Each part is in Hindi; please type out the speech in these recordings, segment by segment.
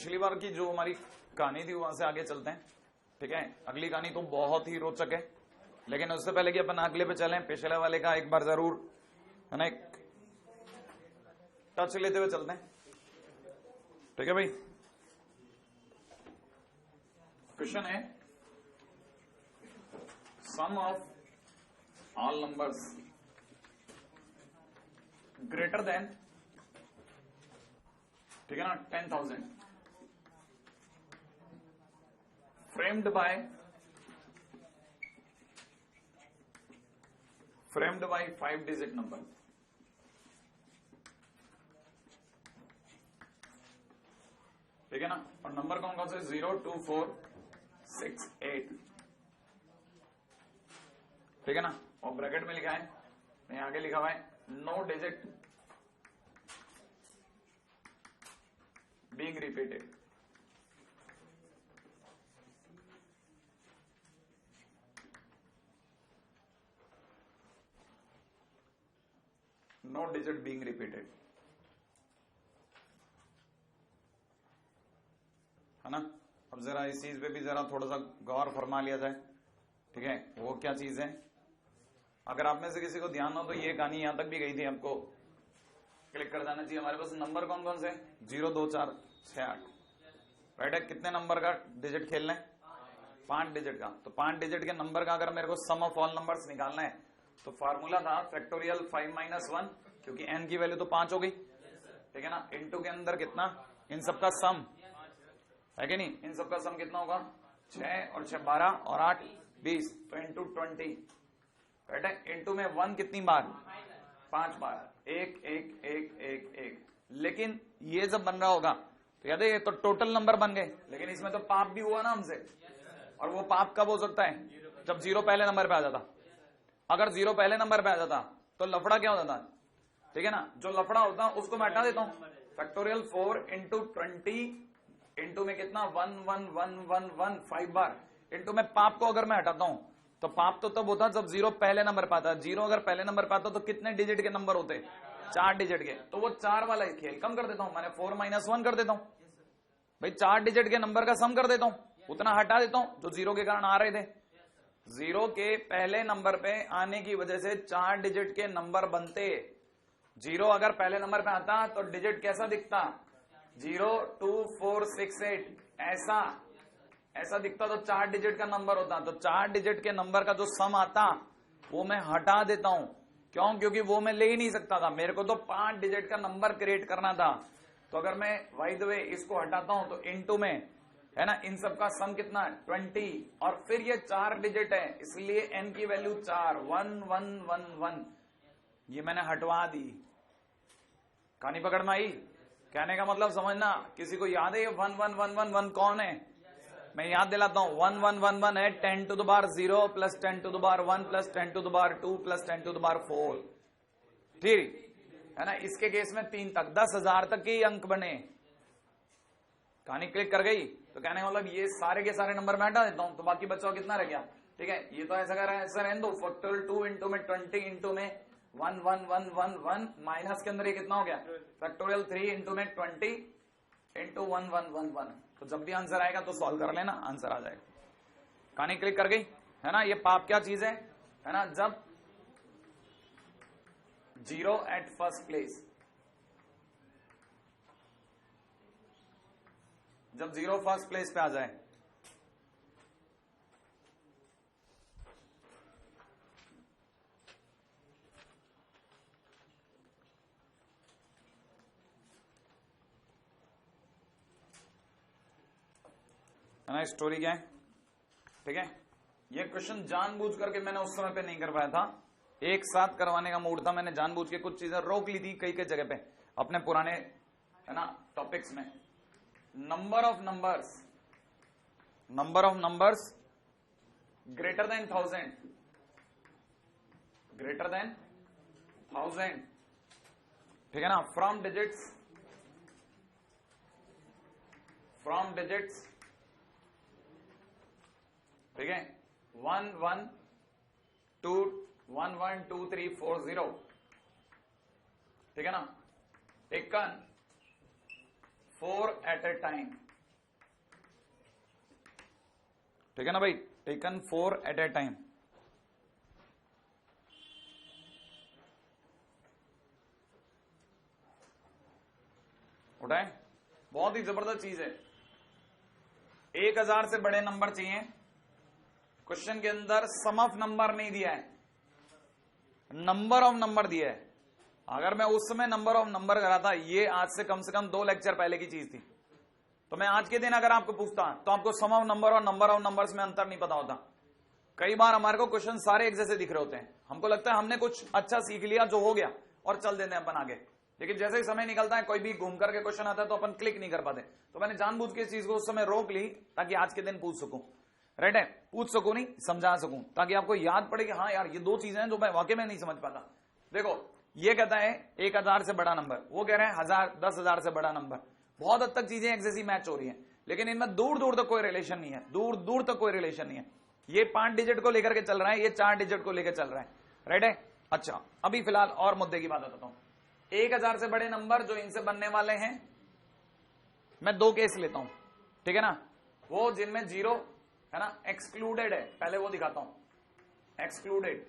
पिछली बार की जो हमारी कहानी थी वहां से आगे चलते हैं, ठीक है। अगली कहानी तो बहुत ही रोचक है, लेकिन उससे पहले कि अपन अगले पे चलें, पिछले वाले का एक बार जरूर है ना एक टच लेते हुए चलते हैं, ठीक है भाई। क्वेश्चन है sum of all numbers greater than, ठीक है ना, 10,000 framed by 5-digit number, ठीक है ना। और नंबर कौन कौन से, 0, 2, 4, 6, 8, ठीक है ना। और ब्रैकेट में लिखा है, मैं आगे लिखा हुआ है no digit being repeated, no digit being repeated, है ना। अब जरा इस चीज पे भी जरा थोड़ा सा गौर फरमा लिया जाए, ठीक है। वो क्या चीज है, अगर आप में से किसी को ध्यान हो तो ये कहानी यहां तक भी गई थी, आपको क्लिक कर जाना चाहिए। हमारे पास नंबर कौन कौन से, 0, 2, 4, 6, 8, राइट है। कितने नंबर का डिजिट खेलना है, 5 डिजिट का। तो 5 डिजिट के नंबर का अगर मेरे को सम ऑफ ऑल नंबर्स निकालना है तो फार्मूला था फैक्टोरियल 5 - 1, क्योंकि n की वैल्यू तो 5 हो गई, ठीक है ना। इनटू के अंदर कितना, इन सबका सम है कि नहीं, इन सबका सम कितना होगा, 6 और 6 12 और 8 20, तो इंटू 20, राइट है। इंटू में 1 कितनी बार, 5 बार, 1 1 1 1 1। लेकिन ये जब बन रहा होगा तो याद है ये तो टोटल नंबर बन गए, लेकिन इसमें तो पाप भी हुआ ना हमसे। और वो पाप कब हो सकता है, जब 0 पहले नंबर पे आ जाता। अगर 0 पहले नंबर पे आ जाता तो लफड़ा क्या हो जाता, ठीक है ना। जो लफड़ा होता उसको मैं हटा देता हूं। फैक्टोरियल 4 इंटू 20 इंटू में कितना, 1 1 1 1 1 5 बार। इंटू में पाप को अगर मैं हटाता हूं तो पाप तो तब होता जब 0 पहले नंबर पे आता। 0 अगर पहले नंबर पे आता तो कितने डिजिट के नंबर होते, 4 डिजिट के। तो वो 4 वाला खेल कम कर देता हूं, मैंने 4 - 1 कर देता हूं भाई, 4 डिजिट के नंबर का सम कर देता हूं, उतना हटा देता हूं जो 0 के कारण आ रहे थे। 0 के पहले नंबर पे आने की वजह से 4 डिजिट के नंबर बनते। 0 अगर पहले नंबर पे आता तो डिजिट कैसा दिखता, 0 2 4 6 8, ऐसा दिखता, तो 4 डिजिट का नंबर होता। तो 4 डिजिट के नंबर का जो सम आता वो मैं हटा देता हूं। क्यों, क्योंकि वो मैं ले ही नहीं सकता था, मेरे को तो 5 डिजिट का नंबर क्रिएट करना था। तो अगर मैं बाय द वे इसको हटाता हूं तो इनटू में है ना, इन सब का सम कितना, 20, और फिर ये 4 डिजिट है, इसलिए n की वैल्यू 4, 1 1 1 1, ये मैंने हटवा दी। कहानी पकड़ में आई, कहने का मतलब समझना। किसी को याद है ये 1 1 1 1 1 कौन है, मैं याद दिलाता हूं। 1 1 1 1 है 10 to the power 0 plus 10 to the power 1 plus 10 to the power 2 plus 10 to the power 4, ठीक है ना। इसके केस में 3 तक 10,000 तक के अंक बने। कहानी क्लिक कर गई, तो कहने का मतलब ये सारे के सारे नंबर मैं हटा देता हूं, तो बाकी बच्चों कितना रह गया, ठीक है। ये तो ऐसा कर रहा है, ऐसा रहने दो। फैक्टोरियल 2 इंटू में 20 इंटू में 1 1 1 1 1 माइनस के अंदर ये कितना हो गया, फैक्टोरियल 3 इंटू में 20 इंटू 1 1 1 1। तो जब भी आंसर आएगा तो सॉल्व कर लेना, आंसर आ जाएगा। कहानी क्लिक कर गई, है ना। ये पाप क्या चीज है ना, जब 0 एट फर्स्ट प्लेस, जब 0 फर्स्ट प्लेस पे आ जाए, है ना। स्टोरी क्या है, ठीक है। ये क्वेश्चन जानबूझ करके मैंने उस समय पे नहीं करवाया था, एक साथ करवाने का मूड था। मैंने जानबूझ के कुछ चीजें रोक ली थी कई कई जगह पे अपने पुराने, है ना, टॉपिक्स में। Number of numbers greater then 1000, greater than 1000, ठीक है ना। फ्रॉम डिजिट्स ठीक है, 1 1 2 1 1 2 3 4 0, ठीक है ना। टेकन 4 एट ए टाइम, ठीक है ना भाई, टेकन 4 एट ए टाइम। उठाए, बहुत ही जबरदस्त चीज है। 1000 से बड़े नंबर चाहिए। क्वेश्चन के अंदर सम ऑफ नंबर नहीं दिया है, नंबर ऑफ नंबर दिया है। अगर मैं उस समय नंबर ऑफ नंबर करा था, ये आज से कम 2 लेक्चर पहले की चीज थी, तो मैं आज के दिन अगर आपको पूछता तो आपको सम ऑफ नंबर और नंबर ऑफ नंबर्स में अंतर नहीं पता होता। कई बार हमारे को क्वेश्चन सारे एक जैसे दिख रहे होते हैं, हमको लगता है हमने कुछ अच्छा सीख लिया जो हो गया और चल देते हैं अपन आगे, लेकिन जैसे ही समय निकलता है कोई भी घूम करके क्वेश्चन आता है तो अपन क्लिक नहीं कर पाते। तो मैंने जानबूझ के इस चीज को उस समय रोक ली ताकि आज के दिन पूछ सकूं, राइट है, पूछ सकूं नहीं समझा सकूं, ताकि आपको याद पड़े कि हाँ यार ये 2 चीजें हैं जो मैं वाकई में नहीं समझ पाता। देखो ये कहता है 1000 से बड़ा नंबर, वो कह रहे हैं 1000 10,000 से बड़ा नंबर। बहुत हद तक चीजें एक जैसी मैच हो रही है, लेकिन इनमें दूर दूर तक कोई रिलेशन नहीं है, दूर दूर तक कोई रिलेशन नहीं है। ये 5 डिजिट को लेकर के चल रहा है, ये 4 डिजिट को लेकर चल रहा है, राइट है। अच्छा, अभी फिलहाल और मुद्दे की बात बताता हूं। 1000 से बड़े नंबर जो इनसे बनने वाले हैं, मैं 2 केस लेता हूं, ठीक है ना। वो जिनमें 0 है ना एक्सक्लूडेड है, पहले वो दिखाता हूं। एक्सक्लूडेड,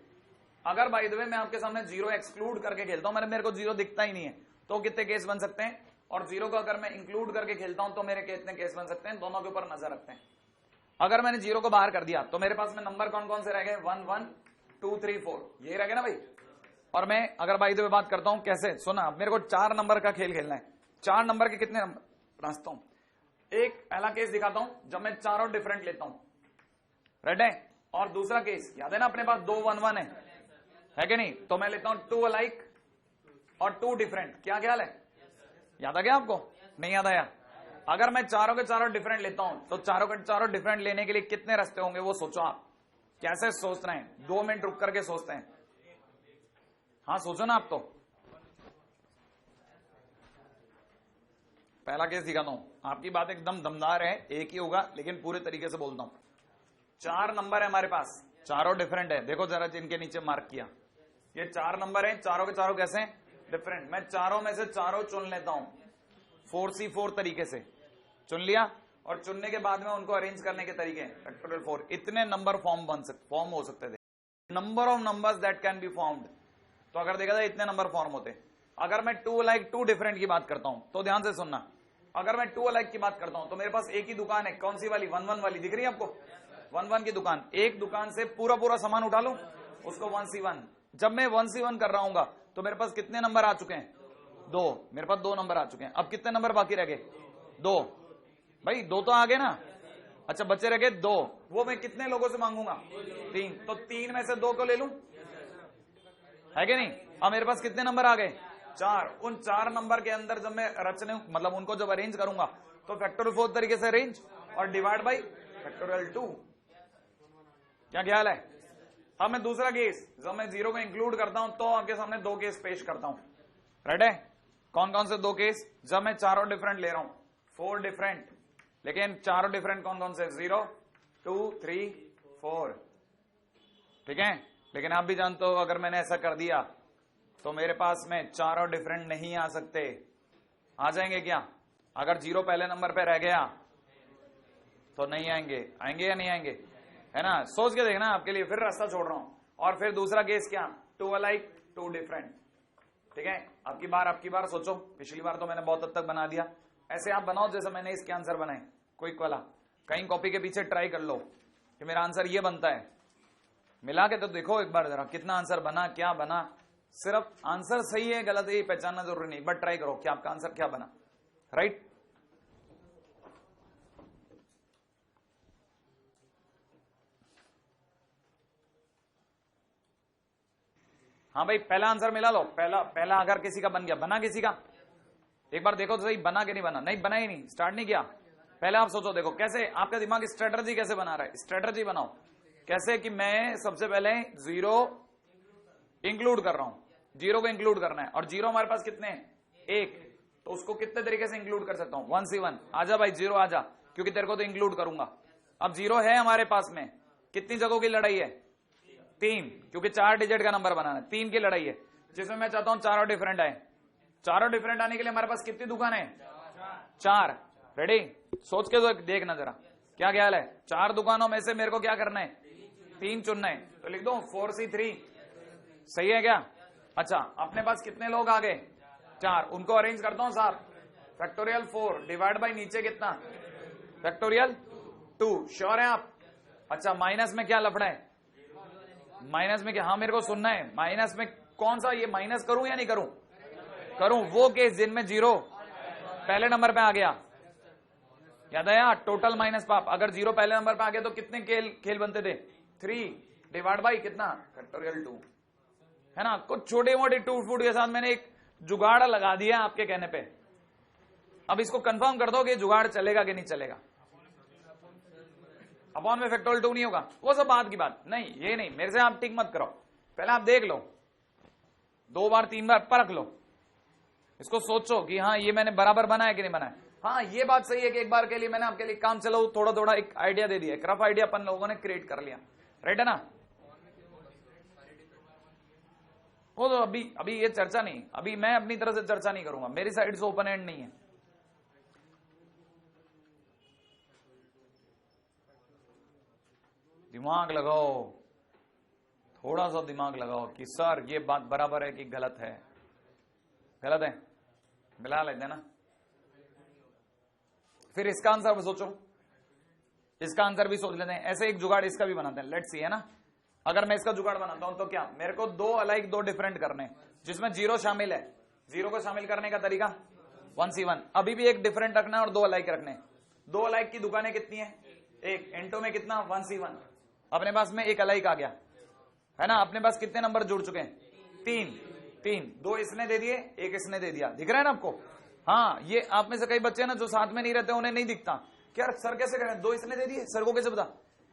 अगर बाय द वे मैं आपके सामने 0 एक्सक्लूड करके खेलता हूं, मेरे को 0 दिखता ही नहीं है, तो कितने केस बन सकते हैं। और 0 को अगर मैं इंक्लूड करके खेलता हूं तो मेरे कितने केस बन सकते हैं, दोनों के ऊपर नजर रखते हैं। अगर मैंने 0 को बाहर कर दिया तो मेरे पास में नंबर कौन कौन से रह गए, 1 1 2 3 4, ये रह गए ना भाई। और मैं अगर बाय द वे बात करता हूं कैसे, सुना, मेरे को 4 नंबर का खेल खेलना है। 4 नंबर के कितने नंबर रास्ता हूं। एक पहला केस दिखाता हूं जब मैं चारों डिफरेंट लेता हूं, राइट है। और दूसरा केस याद है ना, अपने पास 2 1 1 है कि नहीं, तो मैं लेता हूं 2 अलाइक और 2 डिफरेंट। क्या ख्याल है, याद आ गया आपको, नहीं याद आया। अगर मैं चारों के चारों डिफरेंट लेता हूं तो चारों के चारों डिफरेंट लेने के लिए कितने रास्ते होंगे, वो सोचो आप। कैसे सोच रहे हैं, 2 मिनट रुक करके सोचते हैं, हाँ सोचो ना आप। तो पहला केस दिखाता हूं, आपकी बात एकदम दमदार है, एक ही होगा लेकिन पूरे तरीके से बोलता हूं। 4 नंबर है हमारे पास, चारों डिफरेंट है। देखो जरा जिनके नीचे मार्क किया, ये 4 नंबर है, चारों के चारों कैसे डिफरेंट। मैं चारों में से चारों चुन लेता हूं 4C4 तरीके से, चुन लिया। और चुनने के बाद में उनको अरेंज करने के तरीके फैक्टोरियल 4, इतने नंबर फॉर्म हो सकते थे, number of numbers that can be formed. तो अगर देखा जाए इतने नंबर फॉर्म होते। अगर मैं 2 अलाइक 2 डिफरेंट की बात करता हूं तो ध्यान से सुनना, अगर मैं 2 अलाइक की बात करता हूं तो मेरे पास एक ही दुकान है, कौन सी वाली, 1 1 वाली, दिख रही है आपको, 1 1 की दुकान। एक दुकान से पूरा पूरा सामान उठा लूं, उसको 1C1। जब मैं 1C1 कर रहा हूं तो मेरे पास कितने नंबर आ चुके हैं, 2, मेरे पास 2 नंबर आ चुके हैं। अब कितने नंबर बाकी रह गए, 2 भाई, 2 तो आ गए ना। अच्छा बच्चे रह गए 2, वो मैं कितने लोगों से मांगूंगा, 3, तो 3 में से 2 को ले लूं, है कि नहीं। अब मेरे पास कितने नंबर आ गए, 4। उन 4 नंबर के अंदर जब मैं रचने मतलब उनको जब अरेंज करूंगा तो फैक्टोरियल 4 तरीके से अरेंज और डिवाइड बाई फैक्टोरियल 2। क्या ख्याल है। अब मैं दूसरा केस, जब मैं 0 को इंक्लूड करता हूं तो आपके सामने 2 केस पेश करता हूं, राइट है। कौन कौन से 2 केस, जब मैं चारों डिफरेंट ले रहा हूं, 4 डिफरेंट, लेकिन चारों डिफरेंट कौन कौन से, 0 2 3 4, ठीक है। लेकिन आप भी जानते हो अगर मैंने ऐसा कर दिया तो मेरे पास में चारों डिफरेंट नहीं आ सकते। आ जाएंगे क्या, अगर 0 पहले नंबर पे रह गया तो नहीं आएंगे, आएंगे या नहीं आएंगे, है ना। सोच के देखना, आपके लिए फिर रास्ता छोड़ रहा हूं। और फिर दूसरा केस क्या, 2 अलाइक 2 डिफरेंट, ठीक है। आपकी बार सोचो, पिछली बार तो मैंने बहुत हद तक बना दिया, ऐसे आप बनाओ जैसे मैंने इसके आंसर बनाए, क्विक वाला। कहीं कॉपी के पीछे ट्राई कर लो कि मेरा आंसर ये बनता है, मिला के तो देखो एक बार जरा कितना आंसर बना, क्या बना। सिर्फ आंसर सही है गलत है ये पहचानना जरूरी नहीं, बट ट्राई करो कि आपका आंसर क्या बना, राइट। हाँ भाई पहला आंसर मिला लो, पहला अगर किसी का बन गया, बना किसी का, एक बार देखो तो सही बना कि नहीं बना। नहीं बना ही नहीं, स्टार्ट नहीं किया। पहले आप सोचो, देखो कैसे आपका दिमाग स्ट्रेटजी कैसे बना रहा है, स्ट्रेटजी बनाओ कैसे कि मैं सबसे पहले 0 इंक्लूड कर रहा हूं, 0 को इंक्लूड करना है। और 0 हमारे पास कितने हैं, 1, तो उसको कितने तरीके से इंक्लूड कर सकता हूं, 1C1। आजा भाई 0 आजा, क्योंकि तेरे को तो इंक्लूड करूंगा। अब 0 है हमारे पास में, कितनी जगहों की लड़ाई है, 3, क्योंकि 4 डिजिट का नंबर बनाना है, 3 की लड़ाई है, जिसमें मैं चाहता हूं चारों डिफरेंट आए। चारों डिफरेंट आने के लिए हमारे पास कितनी दुकान है, 4। रेडी, सोच के तो देखना जरा, क्या ख्याल है? 4 दुकानों में से मेरे को क्या करना है? 3 चुनना है, तो लिख दो 4C3। सही है क्या? अच्छा, अपने पास कितने लोग आ गए? 4। उनको अरेंज करता हूं साहब। फैक्टोरियल 4 डिवाइड बाई नीचे कितना? फैक्टोरियल 2। श्योर है आप? अच्छा, माइनस में क्या लफड़ा है? माइनस में क्या? हाँ, मेरे को सुनना है। माइनस में कौन सा? ये माइनस करूं या नहीं करूं? करूं। वो केस जिनमें 0 पहले नंबर पे आ गया, याद है? टोटल माइनस पाप। अगर 0 पहले नंबर पे आ गया तो कितने खेल बनते थे? 3 डिवाइड बाई कितना? फैक्टोरियल 2, है ना? कुछ छोटे मोटे टूट फूट के साथ मैंने एक जुगाड़ लगा दिया आपके कहने पे। अब इसको कंफर्म कर दो कि जुगाड़ चलेगा कि नहीं चलेगा। अपॉन में फैक्टोरियल 2 नहीं होगा, वो सब बात की बात नहीं। ये नहीं, मेरे से आप टिक मत करो, पहले आप देख लो, 2 बार 3 बार परख लो, इसको सोचो कि हाँ ये मैंने बराबर बनाया कि नहीं बनाया। हाँ, ये बात सही है कि एक बार के लिए मैंने आपके लिए काम चलाओ थोड़ा थोड़ा एक आइडिया दे दिया, एक रफ आइडिया अपन लोगों ने क्रिएट कर लिया, राइट है ना? वो तो अभी ये चर्चा नहीं, अभी मैं अपनी तरफ से चर्चा नहीं करूंगा, मेरी साइड से ओपन एंड नहीं है। दिमाग लगाओ, थोड़ा सा दिमाग लगाओ कि सर ये बात बराबर है कि गलत है। गलत है, मिला लेते ना। फिर इसका आंसर सोचो, इसका आंसर भी सोच लेते हैं। ऐसे एक जुगाड़ इसका भी बनाते हैं, लेट्स सी, है ना? अगर मैं इसका जुगाड़ बनाता हूं तो क्या मेरे को 2 अलाइक 2 डिफरेंट करने, जिसमें 0 शामिल है। 0 को शामिल करने का तरीका 1C1। अभी भी एक डिफरेंट रखना है और 2 अलाइक रखने। 2 अलाइक की दुकानें कितनी है? 1। इंटो में कितना? 1C1। अपने पास में एक अलाइक आ गया, है ना? अपने पास कितने नंबर जुड़ चुके हैं? 3। 2 इसने दे दिए, 1 इसने दे दिया। दिख रहा है ना आपको? हाँ, ये आप में से कई बच्चे ना जो साथ में नहीं रहते उन्हें नहीं दिखता कि यार सर कैसे करें, 2 इसने दे दिए, सर को कैसे पता?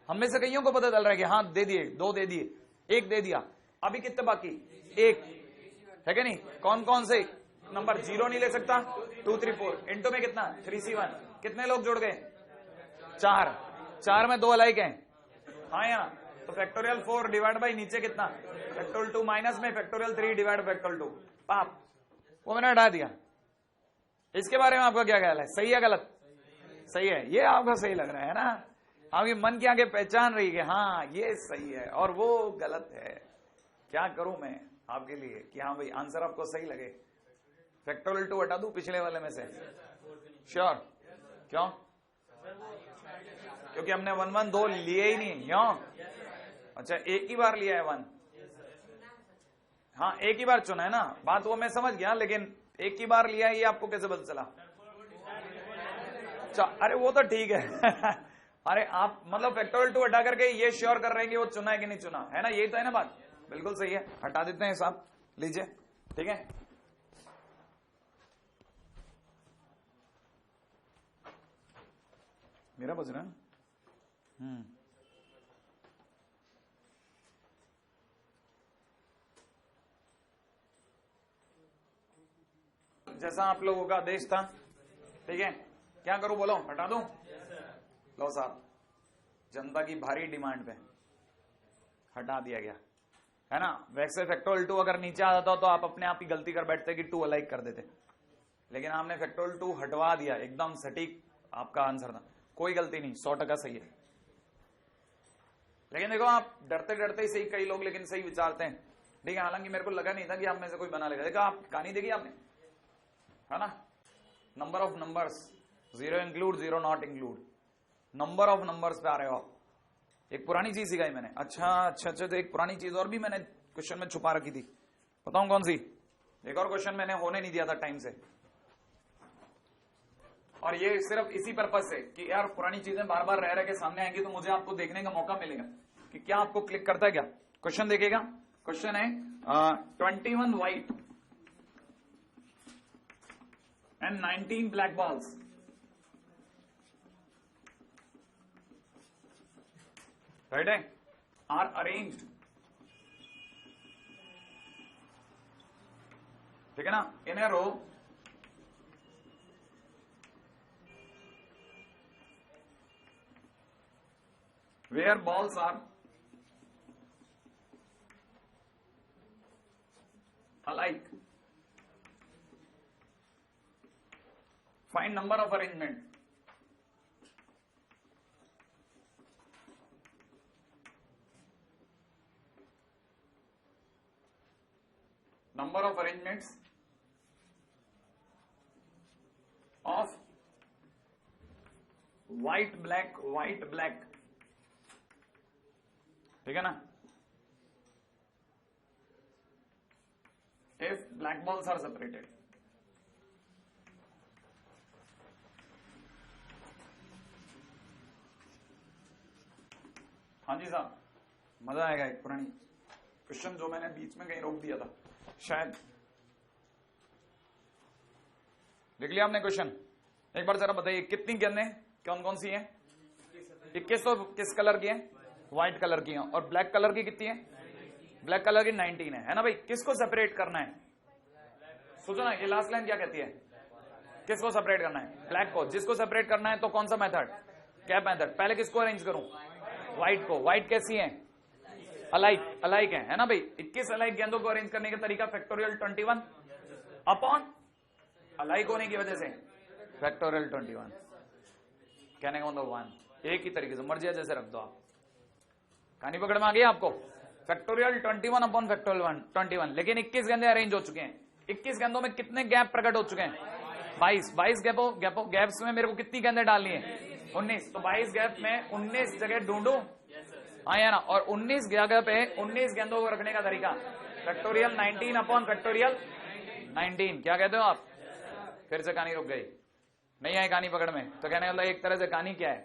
हम में से कईयों को पता चल रहा है कि हाँ दे दिए, 2 दे दिए, 1 दे दिया। अभी कितने बाकी? 1 है कि नहीं? कौन कौन से नंबर 0 नहीं ले सकता? 2 3 4। इंटो में कितना? 3C1। कितने लोग जुड़ गए? 4 में 2 अलाइक हैं। हाँ, यहाँ तो फैक्टोरियल 4 डिवाइड बाई नीचे कितना? फैक्टोरियल 2 माइनस में फैक्टोरियल 3 डिवाइड फैक्टोरियल 2 पाप, वो मैंने हटा दिया। इसके बारे में आपका क्या ख्याल है? सही है गलत? सही है, ये आपको सही लग रहा है ना? आपकी मन की आगे पहचान रही है हाँ ये सही है और वो गलत है। क्या करूं मैं आपके लिए कि हाँ भाई आंसर आपको सही लगे? फैक्टोरियल 2 हटा दूं पिछले वाले में से? श्योर? क्यों? क्योंकि हमने 1 1 2 लिए ही नहीं। क्यों? अच्छा, एक ही बार लिया है 1। हाँ, एक ही बार चुना है ना, बात वो मैं समझ गया, लेकिन एक ही बार लिया है ये आपको कैसे पता चला? अरे वो तो ठीक है अरे आप मतलब फैक्टोरियल 2 हटा करके ये श्योर कर रहे हैं कि वो चुना है कि नहीं चुना, है ना? यही तो है ना बात? बिल्कुल सही है, हटा देते हैं साहब, लीजिए, ठीक है। मेरा बज रहा है? जैसा आप लोगों का आदेश था, ठीक है। क्या करूं बोलो? हटा दूं? लो साहब, जनता की भारी डिमांड पे हटा दिया गया, है ना? वैसे फैक्टोरियल 2 अगर नीचे आ जाता तो आप अपने आप ही गलती कर बैठते कि 2 अलाइक कर देते, लेकिन आपने फैक्टोरियल 2 हटवा दिया। एकदम सटीक आपका आंसर था, कोई गलती नहीं, 100% सही है। लेकिन देखो आप डरते डरते ही सही, कई लोग लेकिन सही विचारते हैं, ठीक है। हालांकि मेरे को लगा नहीं था कि आप में से कोई बना लेगा। देखो आप कहानी देखी आपने, है ना? Number of numbers, 0 include 0 not include, number of numbers पे आ रहे हो आप। एक पुरानी चीज सिखाई मैंने। अच्छा, तो एक पुरानी चीज और भी मैंने क्वेश्चन में छुपा रखी थी, बताऊं कौन सी? एक और क्वेश्चन मैंने होने नहीं दिया था टाइम से, और ये सिर्फ इसी पर्पज से कि यार पुरानी चीजें बार बार रह के सामने आएंगी तो मुझे आपको देखने का मौका मिलेगा कि क्या आपको क्लिक करता है क्या। क्वेश्चन देखिएगा, क्वेश्चन है 21 white and 19 black balls right are arranged, ठीक है ना, in a row where balls are alike. Find number of arrangement. Arrangements of white black, ठीक है ना, if black balls are separated. हाँ जी साहब, मजा आएगा। एक पुरानी क्वेश्चन जो मैंने बीच में कहीं रोक दिया था शायद, देख लिया आपने क्वेश्चन? एक बार जरा बताइए, कितनी गेंदें कौन कौन सी हैं? 21 तो किस कलर की हैं? व्हाइट कलर की हैं। और ब्लैक कलर की कितनी है? ब्लैक कलर की 19 है ना भाई। किसको सेपरेट करना है? सोचो ना, ये लास्ट लाइन क्या कहती है? किसको सेपरेट करना है? ब्लैक को। जिसको सेपरेट करना है तो कौन सा मेथड? Cap method. पहले किसको अरेंज करूं? व्हाइट को। व्हाइट कैसी है? अलाइक है ना भाई। 21 अलाइक गेंदों को अरेंज करने का तरीका फैक्टोरियल 21 अपॉन अलाइक होने की वजह से फैक्टोरियल 21। कहने का मतलब 1। एक ही तरीके से मर्जी है जैसे रख दो आप। कहानी पकड़ में आ गई आपको? Factorial 21 upon factorial 21। लेकिन 21 गेंदे अरेंज हो चुके हैं। 21 गेंदों में कितने गैप प्रकट हो चुके हैं? 22 गैप्स में मेरे को कितनी गेंदें डालनी है? 19। तो 22 गैप में 19 जगह ढूंढूं, आया ना। और 19 जगह पे 19 गेंदों को रखने का तरीका फैक्टोरियल 19 अपॉन फैक्टोरियल 19। क्या कहते हो आप? फिर से कहानी रुक गई, नहीं आई कहानी पकड़ में। तो कहने का मतलब एक तरह से कहानी क्या है?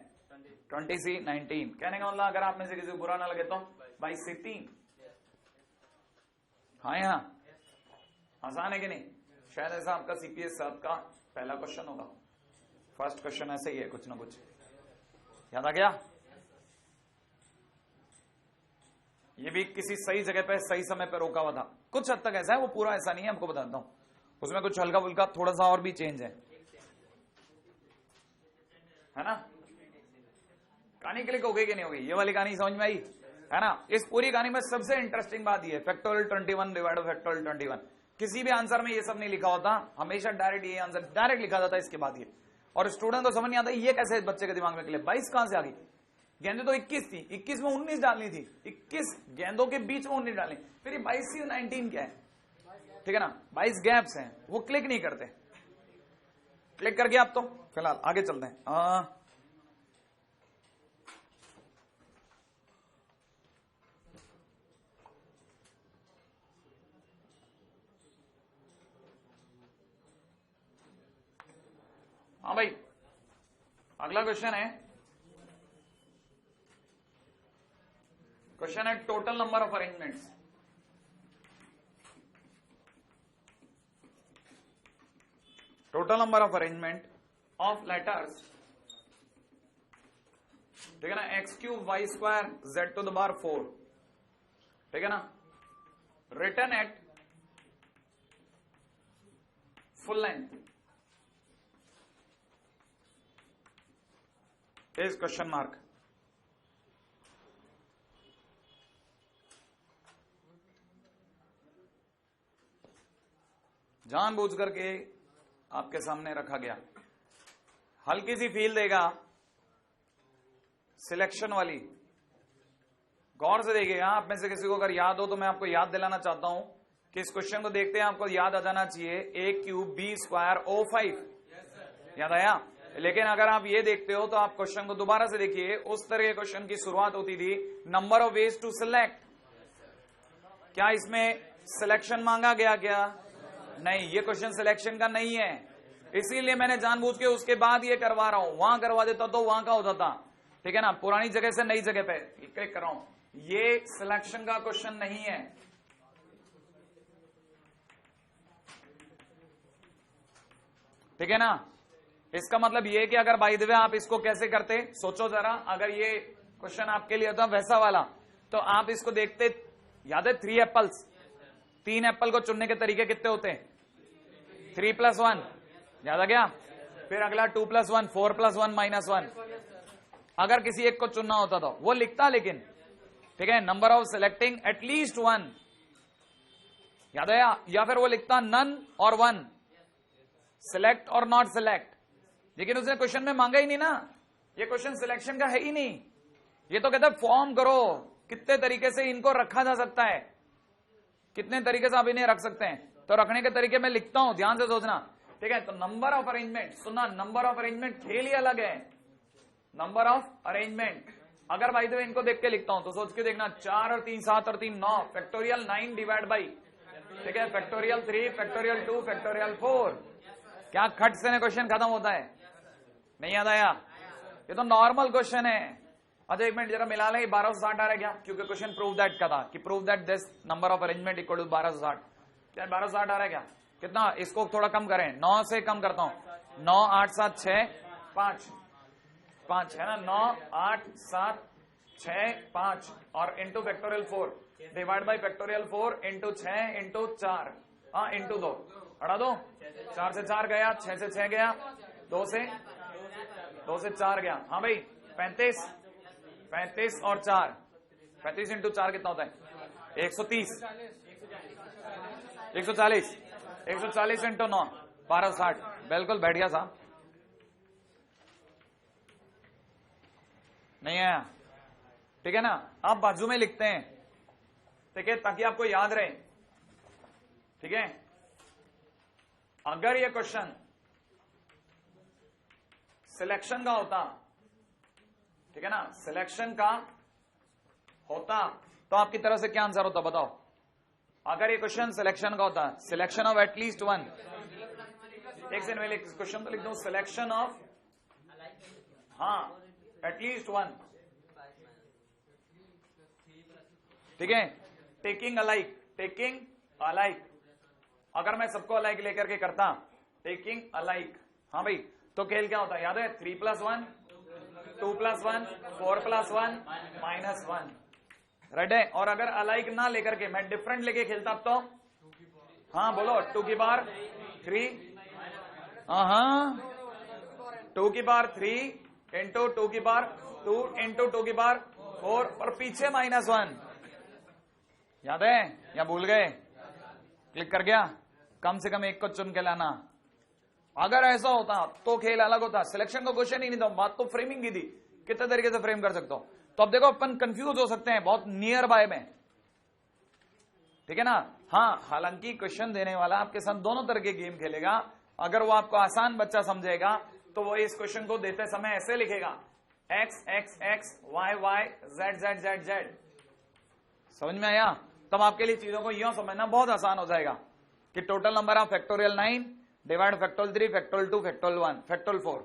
20 से 19। कहने का मतलब अगर आप में से किसी को बुरा ना लगे तो 22 से 3। हाँ यहाँ आसान है कि नहीं? शायद ऐसा आपका सीपीएस 7 का पहला क्वेश्चन होगा। फर्स्ट क्वेश्चन ऐसे ही है, कुछ ना कुछ याद आ गया। ये भी किसी सही जगह पे सही समय पे रोका हुआ था। कुछ हद तक ऐसा है, वो पूरा ऐसा नहीं है, आपको बताता हूं। उसमें कुछ हल्का फुल्का थोड़ा सा और भी चेंज है ना। कहानी क्लिक हो गई कि नहीं हो गई? ये वाली कहानी समझ में आई है ना। इस पूरी कहानी में सबसे इंटरेस्टिंग बात ये है, फैक्टोरियल 21 डिवाइड बाय फैक्टोरियल 21। किसी भी आंसर में ये सब नहीं लिखा होता, हमेशा डायरेक्ट ये आंसर डायरेक्ट लिखा जाता है इसके बाद ये। और स्टूडेंट को समझ नहीं आता ये कैसे बच्चे के दिमाग में निकले। 22 कहां से आ गई? गेंदें तो 21 थी, 21 में 19 डालनी थी। 21 गेंदों के बीच में 19 डालनी, फिर ये 22 से 19 क्या है? ठीक है ना, 22 गैप्स हैं, वो क्लिक नहीं करते। क्लिक कर गया आप? तो फिलहाल आगे चलते हैं। हाँ भाई, अगला क्वेश्चन है total number of arrangements. Total number of arrangement of letters, ठीक है ना, x³ y²z⁴, ठीक है ना, written at full length is question mark. जानबूझ करके आपके सामने रखा गया। हल्की सी फील देगा सिलेक्शन वाली, गौर से देखिएगा। आप में से किसी को अगर याद हो तो मैं आपको याद दिलाना चाहता हूं कि इस क्वेश्चन को देखते हैं आपको याद आ जाना चाहिए a³ b² O5। याद आया? लेकिन अगर आप ये देखते हो तो आप क्वेश्चन को दोबारा से देखिए। उस तरह के क्वेश्चन की शुरुआत होती थी number of ways to select. क्या इसमें सिलेक्शन मांगा गया? क्या नहीं, ये क्वेश्चन सिलेक्शन का नहीं है। इसीलिए मैंने जानबूझ के उसके बाद ये करवा रहा हूं। वहां करवा देता तो वहां का होता था, ठीक है ना, पुरानी जगह से नई जगह पे क्लिक कर रहा हूं। ये सिलेक्शन का क्वेश्चन नहीं है। ठीक है ना। इसका मतलब ये कि अगर बाय द वे आप इसको कैसे करते, सोचो जरा। अगर ये क्वेश्चन आपके लिए होता वैसा वाला, तो आप इसको देखते, याद है 3 एप्पल्स, 3 एप्पल को चुनने के तरीके कितने होते हैं? 3+1, याद आ गया? फिर अगला 2+1, 4+1 -1। अगर किसी एक को चुनना होता तो वो लिखता, लेकिन ठीक है, नंबर ऑफ सिलेक्टिंग एटलीस्ट 1, याद आया? या फिर वो लिखता नन और 1, सिलेक्ट और नॉट सिलेक्ट। लेकिन उसने क्वेश्चन में मांगा ही नहीं ना, ये क्वेश्चन सिलेक्शन का है ही नहीं। ये तो कहता है फॉर्म करो, कितने तरीके से इनको रखा जा सकता है, कितने तरीके से आप इन्हें रख सकते हैं। तो रखने के तरीके में लिखता हूं, ध्यान से सोचना, ठीक है। तो नंबर ऑफ अरेंजमेंट, सुनना, नंबर ऑफ अरेंजमेंट खेल ही अलग है। नंबर ऑफ अरेंजमेंट, अगर भाई तो इनको देख के लिखता हूं तो सोच के देखना, 4 और 3 7 और 3 9, फैक्टोरियल 9 डिवाइड बाई, ठीक है, फैक्टोरियल 3, फैक्टोरियल 2, फैक्टोरियल 4। क्या खट से क्वेश्चन खत्म होता है? नहीं याद आया? ये तो नॉर्मल क्वेश्चन है। अच्छा एक मिनट जरा मिला ले, 1260 आ रहा है क्या? क्योंकि क्वेश्चन प्रूव दैट का था कि prove that this number of arrangement equal to 1260। क्या 1260 आ रहा है क्या? कितना? इसको थोड़ा कम करें, 9 से कम करता हूं, 9 8 7 6 5 5 है ना, 9 8 7 6 5 और into factorial 4 divide by factorial 4 into 6 into 4, हाँ इंटू 2, हटा दो, 4 से 4 गया, 6 से 6 गया, 2 से 4 गया, हाँ भाई 35 35 और 4, 35 इंटू 4 कितना होता है? 130, 140, 140 इंटू 9 1260, बिल्कुल बैठ गया साहब। नहीं आया? ठीक है ना। आप बाजू में लिखते हैं, ठीक है, ताकि आपको याद रहे, ठीक है। अगर ये क्वेश्चन सिलेक्शन का होता, ठीक है ना, सिलेक्शन का होता तो आपकी तरफ से क्या आंसर होता बताओ? अगर ये क्वेश्चन सिलेक्शन का होता, सिलेक्शन ऑफ एटलीस्ट वन, एक सेकंड में क्वेश्चन तो लिख दो, सिलेक्शन ऑफ, हाँ एटलीस्ट वन, ठीक है, टेकिंग अलाइक, टेकिंग अलाइक, अगर मैं सबको अलाइक लेकर के करता, टेकिंग अलाइक, हाँ भाई, तो खेल क्या होता है याद है? 3 + 1 2 + 1 4 + 1 -1, राइट है। और अगर अलाइक ना लेकर के मैं डिफरेंट लेके खेलता तो, हाँ बोलो, 2 की पावर 3, हाँ 2 की पावर 3 इंटू 2 की पावर 2 इंटू 2 की पावर 4 और पीछे -1, याद है या भूल गए? क्लिक कर गया? कम से कम एक को चुन के लाना। अगर ऐसा होता तो खेल अलग होता, सिलेक्शन का क्वेश्चन ही नहीं था, बात तो फ्रेमिंग की थी, कितने तरीके से फ्रेम कर सकता हूं। तो अब देखो अपन कंफ्यूज हो सकते हैं बहुत नियर बाय में, ठीक है ना। हाँ, हालांकि क्वेश्चन देने वाला आपके साथ दोनों तरह के गेम खेलेगा। अगर वो आपको आसान बच्चा समझेगा तो वो इस क्वेश्चन को देते समय ऐसे लिखेगा, x x x y y z z z z, समझ में आया? तब आपके लिए चीजों को यूं समझना बहुत आसान हो जाएगा कि total number of factorial 9 divide factorial 3 factorial 2 factorial 1 factorial 4,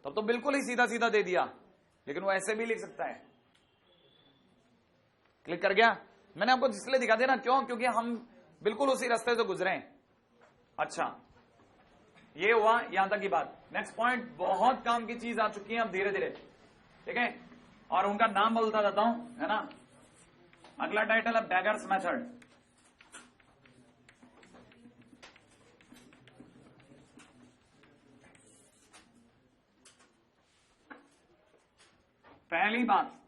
तब तो बिल्कुल ही सीधा सीधा दे दिया, लेकिन वो ऐसे भी लिख सकता है। क्लिक कर गया? मैंने आपको इसलिए दिखा दिया ना, क्यों? क्योंकि हम बिल्कुल उसी रास्ते से गुजरे हैं। अच्छा, ये हुआ यहां तक की बात। नेक्स्ट पॉइंट, बहुत काम की चीज आ चुकी है अब धीरे धीरे, ठीक है, और उनका नाम बोलता जाता हूं, है ना। अगला टाइटल है बैगर्स मेथड। पहली बात,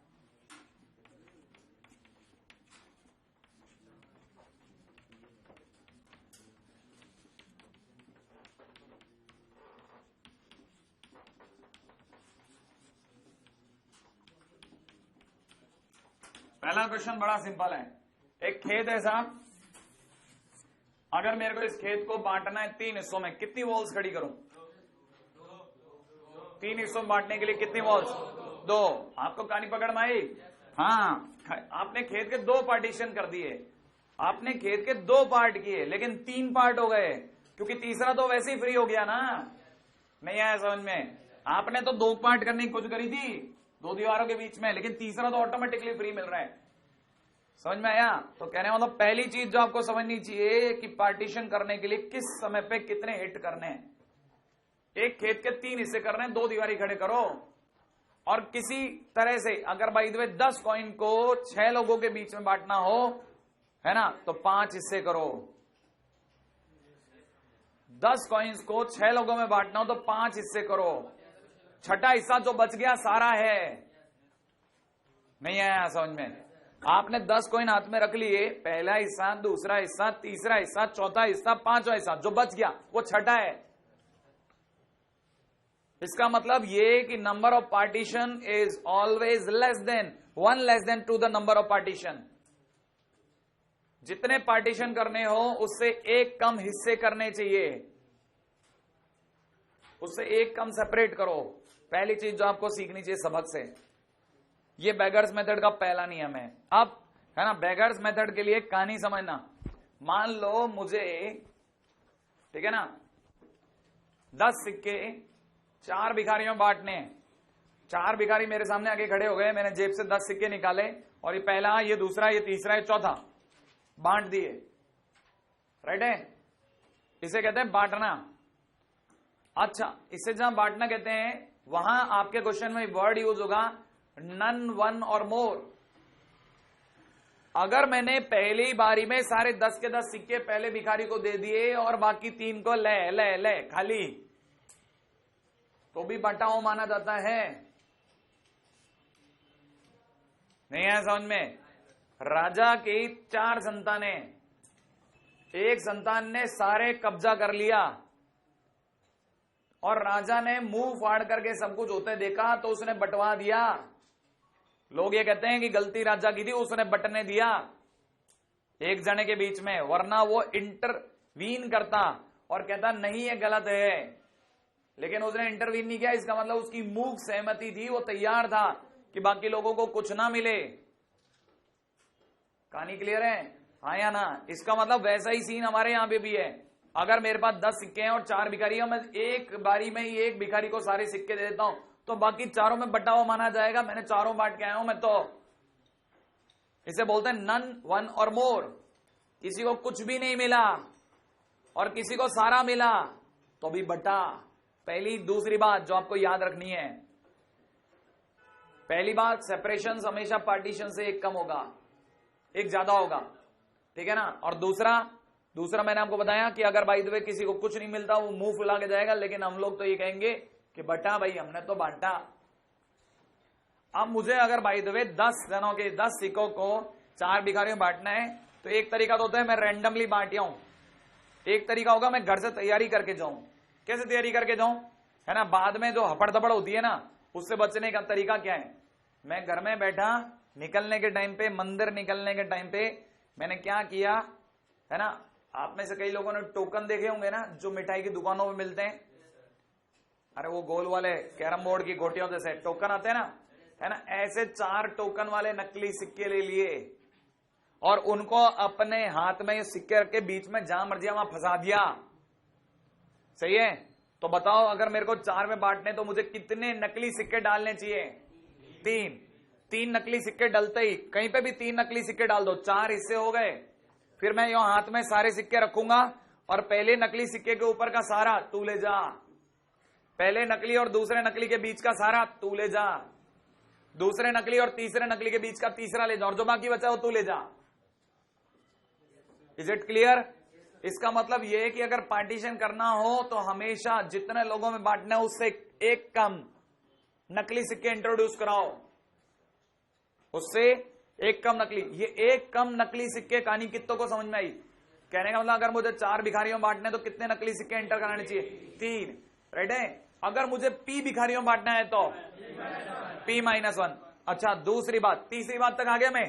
पहला क्वेश्चन बड़ा सिंपल है। एक खेत है साहब, अगर मेरे को इस खेत को बांटना है 3 हिस्सों में, कितनी वॉल्स खड़ी करूं? 3 हिस्सों में बांटने के लिए कितनी वॉल्स? 2। आपको कहानी पकड़ में आई? हाँ, आपने खेत के 2 पार्टीशन कर दिए, आपने खेत के 2 पार्ट किए, लेकिन 3 पार्ट हो गए, क्योंकि तीसरा तो वैसे ही फ्री हो गया ना। नहीं आया समझ में? आपने तो 2 पार्ट करने की कोशिश करी थी 2 दीवारों के बीच में, लेकिन तीसरा तो ऑटोमेटिकली फ्री मिल रहा है। समझ में आया? तो कहने मतलब पहली चीज जो आपको समझनी चाहिए कि पार्टीशन करने के लिए किस समय पे कितने हिट करने हैं। एक खेत के 3 हिस्से करने हैं, 2 दीवारी खड़े करो, और किसी तरह से अगर बाय द वे 10 कॉइन को 6 लोगों के बीच में बांटना हो, है ना, तो 5 हिस्से करो। 10 कॉइन्स को 6 लोगों में बांटना हो तो 5 हिस्से करो, छठा हिस्सा जो बच गया सारा है। नहीं आया समझ में? आपने 10 कॉइन हाथ में रख लिए, पहला हिस्सा, दूसरा हिस्सा, तीसरा हिस्सा, चौथा हिस्सा, 5वां हिस्सा, जो बच गया वो छठा है। इसका मतलब ये कि number of partition is always less than 1 less than 2 the number of partition. जितने पार्टीशन करने हो उससे एक कम हिस्से करने चाहिए, उससे एक कम सेपरेट करो। पहली चीज जो आपको सीखनी चाहिए सबक से, ये बेगर्स मेथड का पहला नियम है। अब है ना, बेगर्स मेथड के लिए कहानी समझना। मान लो मुझे, ठीक है ना, 10 सिक्के 4 भिखारियों में बांटने। 4 भिखारी मेरे सामने आके खड़े हो गए, मैंने जेब से 10 सिक्के निकाले और ये पहला, ये दूसरा, ये तीसरा, ये चौथा, बांट दिए। राइट है, इसे कहते हैं बांटना। अच्छा, इसे जहां बांटना कहते हैं, वहां आपके क्वेश्चन में वर्ड यूज होगा नन, वन और मोर। अगर मैंने पहली बारी में सारे 10 के 10 सिक्के पहले भिखारी को दे दिए और बाकी 3 को ले खाली, तो भी बटाओ माना जाता है? नहीं है समझ में? राजा की 4 संतानें, एक संतान ने सारे कब्जा कर लिया और राजा ने मुंह फाड़ करके सब कुछ होते देखा तो उसने बंटवा दिया। लोग ये कहते हैं कि गलती राजा की थी, उसने बंटने दिया एक जने के बीच में, वरना वो इंटरवीन करता और कहता नहीं ये गलत है, लेकिन उसने इंटरवीन नहीं किया। इसका मतलब उसकी मूक सहमति थी, वो तैयार था कि बाकी लोगों को कुछ ना मिले। कहानी क्लियर है? हाँ या ना? इसका मतलब वैसा ही सीन हमारे यहां पे भी है। अगर मेरे पास 10 सिक्के हैं और 4 भिखारी हैं, मैं एक बारी में ही एक भिखारी को सारे सिक्के दे देता हूं, तो बाकी चारों में बटा हुआ माना जाएगा। मैंने चारों बांट के आया हूं मैं तो। इसे बोलते हैं नन, वन और मोर। किसी को कुछ भी नहीं मिला और किसी को सारा मिला तो भी बटा। पहली दूसरी बात जो आपको याद रखनी है, पहली बात, सेपरेशन हमेशा पार्टीशन से एक कम होगा, एक ज्यादा होगा, ठीक है ना। और दूसरा मैंने आपको बताया कि अगर बाय द वे किसी को कुछ नहीं मिलता वो मुंह फुला के जाएगा, लेकिन हम लोग तो ये कहेंगे कि बटा भाई, हमने तो बांटा। अब मुझे अगर बाय द वे 10 जनों के 10 सिक्कों को 4 भिखारियों बांटना है, तो एक तरीका तो होता है मैं रैंडमली बांट आऊं, एक तरीका होगा मैं घर से तैयारी करके जाऊं। कैसे तैयारी करके जाऊं, है ना, बाद में जो हपड़ दपड़ होती है ना, उससे बचने का तरीका क्या है? मैं घर में बैठा, निकलने के टाइम पे, मंदिर निकलने के टाइम पे मैंने क्या किया, है ना, आप में से कई लोगों ने टोकन देखे होंगे ना, जो मिठाई की दुकानों में मिलते हैं। अरे वो गोल वाले कैरम बोर्ड की गोटियों जैसे टोकन आते हैं ना, है ना, ऐसे 4 टोकन वाले नकली सिक्के ले लिए और उनको अपने हाथ में सिक्के रख के बीच में जहां मर्जी वहां फंसा दिया। सही है? तो बताओ, अगर मेरे को 4 में बांटने तो मुझे कितने नकली सिक्के डालने चाहिए? 3 नकली सिक्के डलते ही, कहीं पे भी 3 नकली सिक्के डाल दो, 4 हिस्से हो गए। फिर मैं यो हाथ में सारे सिक्के रखूंगा और पहले नकली सिक्के के ऊपर का सारा तू ले जा, पहले नकली और दूसरे नकली के बीच का सारा तू ले जा, दूसरे नकली और तीसरे नकली के बीच का तीसरा ले जा, और जो बाकी बचा वो तू ले जा। Is it clear? इसका मतलब यह है कि अगर पार्टीशन करना हो तो हमेशा जितने लोगों में बांटना है उससे एक कम नकली सिक्के इंट्रोड्यूस कराओ, उससे एक कम नकली। ये एक कम नकली सिक्के कहानी कितनों को समझ में आई? कहने का मतलब अगर मुझे 4 भिखारियों बांटने तो कितने नकली सिक्के एंटर कराने चाहिए? 3। राइट है? अगर मुझे P भिखारियों बांटना है तो P-1। अच्छा, दूसरी बात, तीसरी बात तक आ गया मैं?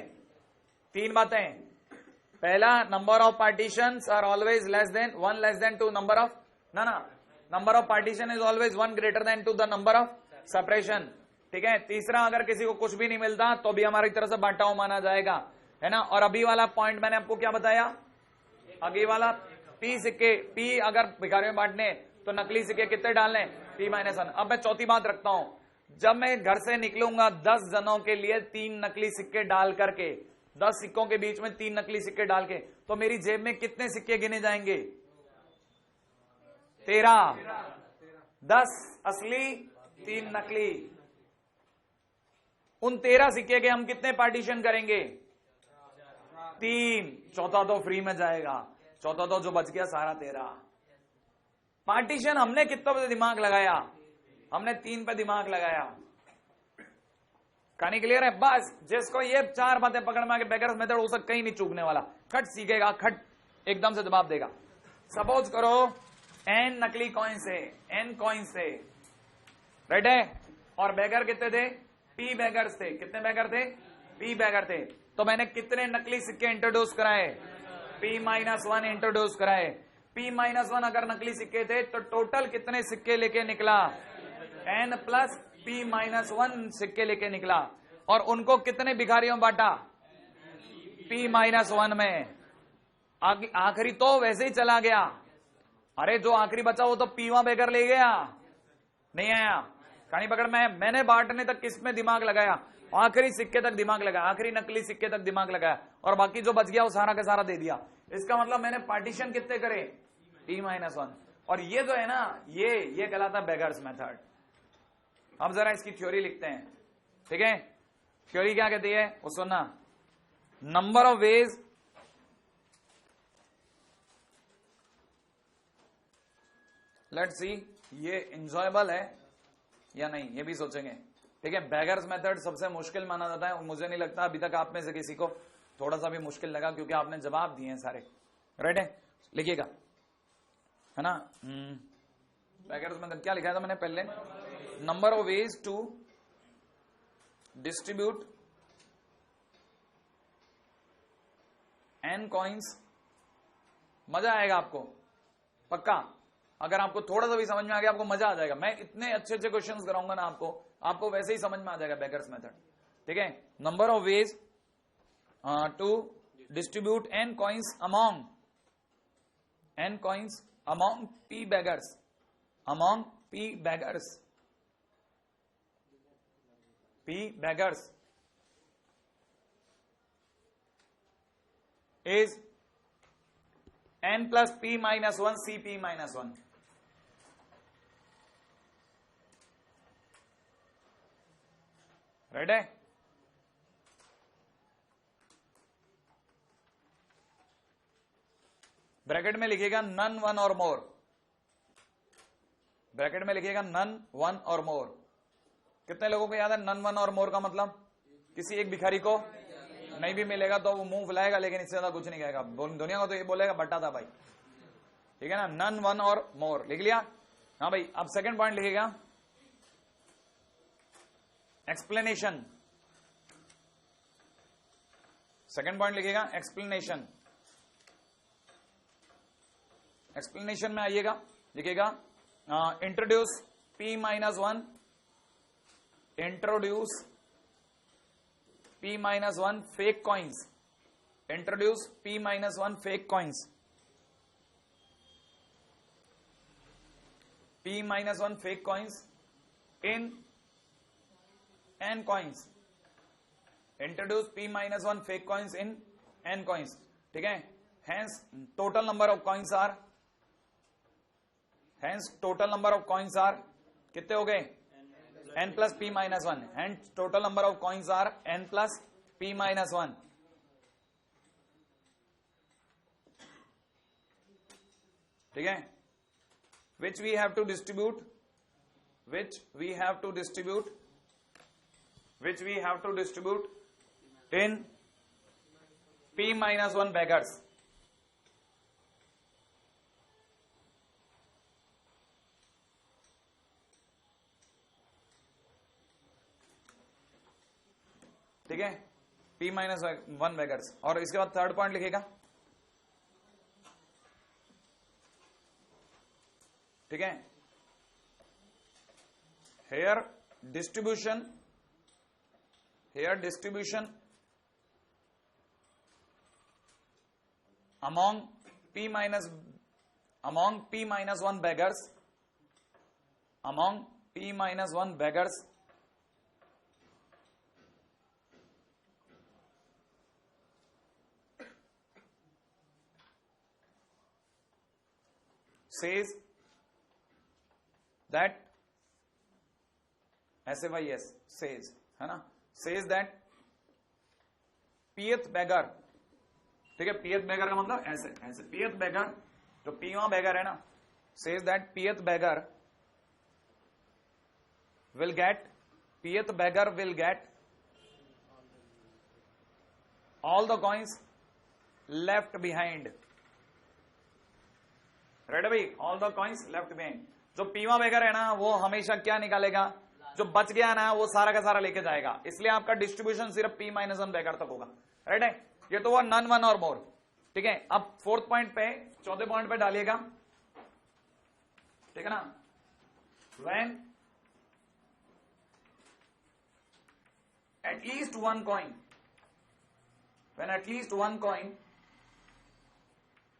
3 बातें। पहला, number of partitions are always less than 1 less than 2 number of number of partition is always 1 greater than 2 the number of separation. ठीक है? तीसरा, अगर किसी को कुछ भी नहीं मिलता तो भी हमारी तरफ से बांटा हुआ माना जाएगा, है ना। और अभी वाला पॉइंट मैंने आपको क्या बताया? अभी वाला P सिक्के, P अगर भिखारियों में बांटने तो नकली सिक्के कितने डालने? P-1। अब मैं चौथी बात रखता हूं, जब मैं घर से निकलूंगा 10 जनों के लिए 3 नकली सिक्के डाल करके, 10 सिक्कों के बीच में 3 नकली सिक्के डाल के, तो मेरी जेब में कितने सिक्के गिने जाएंगे? 13। 10 असली, 3 नकली। उन 13 सिक्के के हम कितने पार्टीशन करेंगे? 3। चौथा तो फ्री में जाएगा, चौथा तो जो बच गया सारा 13। पार्टीशन हमने कितनों पे दिमाग लगाया? हमने 3 पे दिमाग लगाया। कहानी क्लियर है? बस जिसको ये 4 बातें पकड़ में आके बेगर्स मेथड उसे कहीं नहीं चूकने वाला, खट सीखेगा, खट एकदम से जवाब देगा। सपोज करो n नकली कॉइन से, n कॉइन से, राइट है, और बेगर कितने थे? P बेगर्स थे। कितने बेगर थे? P बेगर थे। तो मैंने कितने नकली सिक्के इंट्रोड्यूस कराए? P-1 इंट्रोड्यूस कराए। P-1 अगर नकली सिक्के थे तो टोटल कितने सिक्के लेके निकला? N प्लस P-1 सिक्के लेके निकला। और उनको कितने भिखारियों बांटा? P-1 में। आखिरी तो वैसे ही चला गया। अरे जो आखिरी बचा वो तो पीवा बेगर ले गया, नहीं आया। कहानी पकड़ में मैंने बांटने तक किसमें दिमाग लगाया? आखिरी सिक्के तक दिमाग लगाया, आखिरी नकली सिक्के तक दिमाग लगाया, और बाकी जो बच गया वो सारा का सारा दे दिया। इसका मतलब मैंने पार्टीशन कितने करे? P-1। और ये जो है ना, ये कहलाता है बेगर्स मेथड। अब जरा इसकी थ्योरी लिखते हैं, ठीक है? थ्योरी क्या कहती है वो सुनना। Number of veg let's see ये इंजॉयबल है या नहीं, ये भी सोचेंगे, ठीक है? बेगर्स मेथड सबसे मुश्किल माना जाता है, और मुझे नहीं लगता अभी तक आप में से किसी को थोड़ा सा भी मुश्किल लगा, क्योंकि आपने जवाब दिए हैं सारे। राइट है? लिखिएगा, है ना? बेगर्स मेथड क्या लिखा था मैंने पहले? Number of ways to distribute n coins. मजा आएगा आपको पक्का, अगर आपको थोड़ा सा भी समझ में आ गया आपको मजा आ जाएगा। मैं इतने अच्छे अच्छे क्वेश्चंस कराऊंगा ना आपको वैसे ही समझ में आ जाएगा बेगर्स मेथड, ठीक है? Number of ways to distribute n coins among p beggars, among p beggars is n plus P-1 CP-1। Right है? ब्रैकेट में लिखिएगा none one or more, bracket में लिखिएगा नन वन और मोर। कितने लोगों को याद है नन वन और मोर का मतलब? किसी एक भिखारी को नहीं भी मिलेगा तो वो मुंह फुलाएगा, लेकिन इससे ज्यादा कुछ नहीं कहेगा। दुनिया को तो ये बोलेगा बट्टा था भाई, ठीक है ना? नन वन और मोर लिख लिया? हाँ भाई। अब सेकंड पॉइंट लिखिएगा एक्सप्लेनेशन। सेकंड पॉइंट लिखिएगा एक्सप्लेनेशन। एक्सप्लेनेशन में आइएगा, लिखिएगा introduce P-1, introduce P-1 fake coins, introduce P-1 fake coins, P-1 fake coins in n coins, introduce P-1 fake coins in n coins, ठीक है? Hence total number of coins are, कितने हो गए? n plus P-1, and total number of coins are n plus P-1, ठीक है? which we have to distribute in P-1 beggars, ठीक है? P-1 beggars। और इसके बाद थर्ड पॉइंट लिखेगा, ठीक है? Here distribution among P-1 beggars, says that SAYS says, है ना? says that pth beggar, ठीक है? pth beggar का मतलब ऐसे pth beggar, जो पीवा beggar है ना, says that pth beggar will get all the coins left behind। Right भाई? All the coins left behind. जो पीवा बेगर है ना वो हमेशा क्या निकालेगा? जो बच गया ना वो सारा का सारा लेके जाएगा, इसलिए आपका डिस्ट्रीब्यूशन सिर्फ P-1 बेगर तक होगा। राइट है? ये तो हुआ नन वन और मोर। ठीक है, अब फोर्थ पॉइंट पे, चौथे पॉइंट पे डालिएगा, ठीक है ना, when at least one coin, when at least one coin,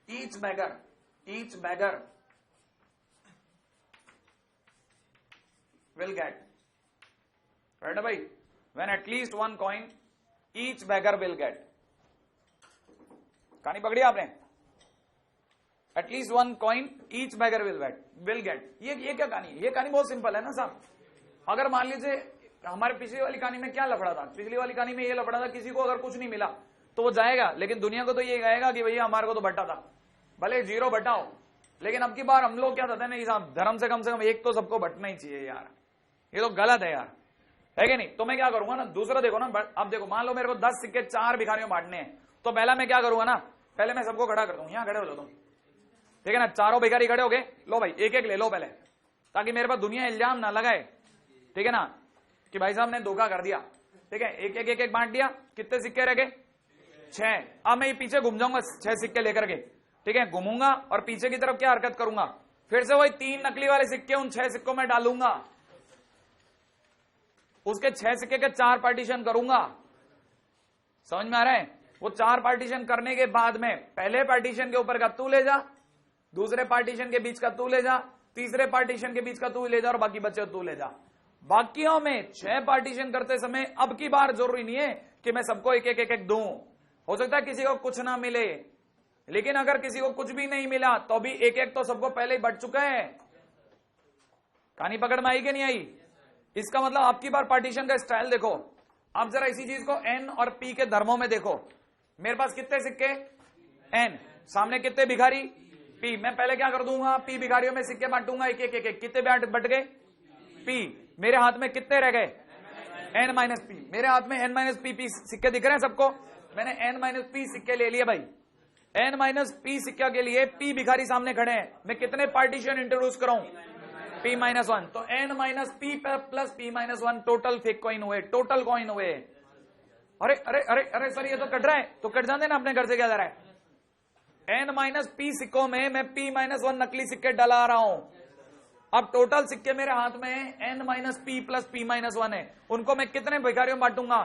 each beggar will get, right bhai, when at least one coin each beggar will get, कहानी पकड़ी आपने, at least one coin each beggar will get, ये क्या कहानी है? ये कहानी बहुत सिंपल है ना साहब। अगर मान लीजिए हमारे पिछली वाली कहानी में क्या लफड़ा था, पिछली वाली कहानी में ये लफड़ा था, किसी को अगर कुछ नहीं मिला तो वो जाएगा, लेकिन दुनिया को तो ये कहेगा कि भैया हमारे को तो बट्टा था, भले 0 बटा हो। लेकिन अब की बार हम लोग क्या कहते हैं, साहब धर्म से कम एक तो सबको बटना ही चाहिए यार, ये तो गलत है यार, है कि नहीं? तो मैं क्या करूंगा ना, दूसरा देखो ना, अब देखो मान लो मेरे को 10 सिक्के 4 भिखारियों बांटने हैं, तो पहला मैं क्या करूंगा ना, पहले मैं सबको खड़ा कर दूं, यहां खड़े हो लो तुम, ठीक है ना, चारों भिखारी खड़े हो गए, लो भाई एक एक ले लो पहले, ताकि मेरे पास दुनिया इल्जाम ना लगाए, ठीक है ना, कि भाई साहब ने धोखा कर दिया। ठीक है, एक एक बांट दिया, कितने सिक्के रह गए? 6। अब मैं ये पीछे घूम जाऊंगा 6 सिक्के लेकर के, ठीक है, घूमूंगा और पीछे की तरफ क्या हरकत करूंगा, फिर से वही 3 नकली वाले सिक्के उन 6 सिक्कों में डालूंगा, उसके 6 सिक्के के 4 पार्टीशन करूंगा। समझ में आ रहा है? वो 4 पार्टीशन करने के बाद में पहले पार्टीशन के ऊपर का तू ले जा, दूसरे पार्टीशन के बीच का तू ले जा, तीसरे पार्टीशन के बीच का तू ले जा, और बाकी बचे तू ले जा। बाकियों में 6 पार्टीशन करते समय अब की बार जरूरी नहीं है कि मैं सबको एक एक दूं, हो सकता है किसी को कुछ ना मिले, लेकिन अगर किसी को कुछ भी नहीं मिला तो भी एक एक तो सबको पहले ही बट चुका है। कहानी पकड़ में आई कि नहीं आई? इसका मतलब आपकी बार पार्टीशन का स्टाइल देखो। आप जरा इसी चीज को एन और पी के धर्मों में देखो, मेरे पास कितने सिक्के? एन, सामने कितने भिखारी? पी। मैं पहले क्या कर दूंगा, पी भिखारियों में सिक्के बांटूंगा, एक एक, कितने बट गए? पी। मेरे हाथ में कितने रह गए? N minus p. मेरे हाथ में एन माइनस पी सिक्के दिख रहे हैं सबको? मैंने एन माइनस पी सिक्के ले लिए भाई। एन माइनस पी सिक्का के लिए पी भिखारी सामने खड़े हैं, मैं कितने पार्टीशन इंट्रोड्यूस कराऊं? P minus 1। तो N minus P plus P minus 1 total fake coin हुए, टोटल कॉइन हुए। अरे अरे अरे अरे सर ये तो कट रहा है, तो कट जाते ना, अपने घर से क्या जा रहा है? एन माइनस पी सिक्कों में मैं पी माइनस 1 नकली सिक्के डला रहा हूं। अब टोटल सिक्के मेरे हाथ में n minus P plus P minus 1 है, उनको मैं कितने भिखारियों बांटूंगा?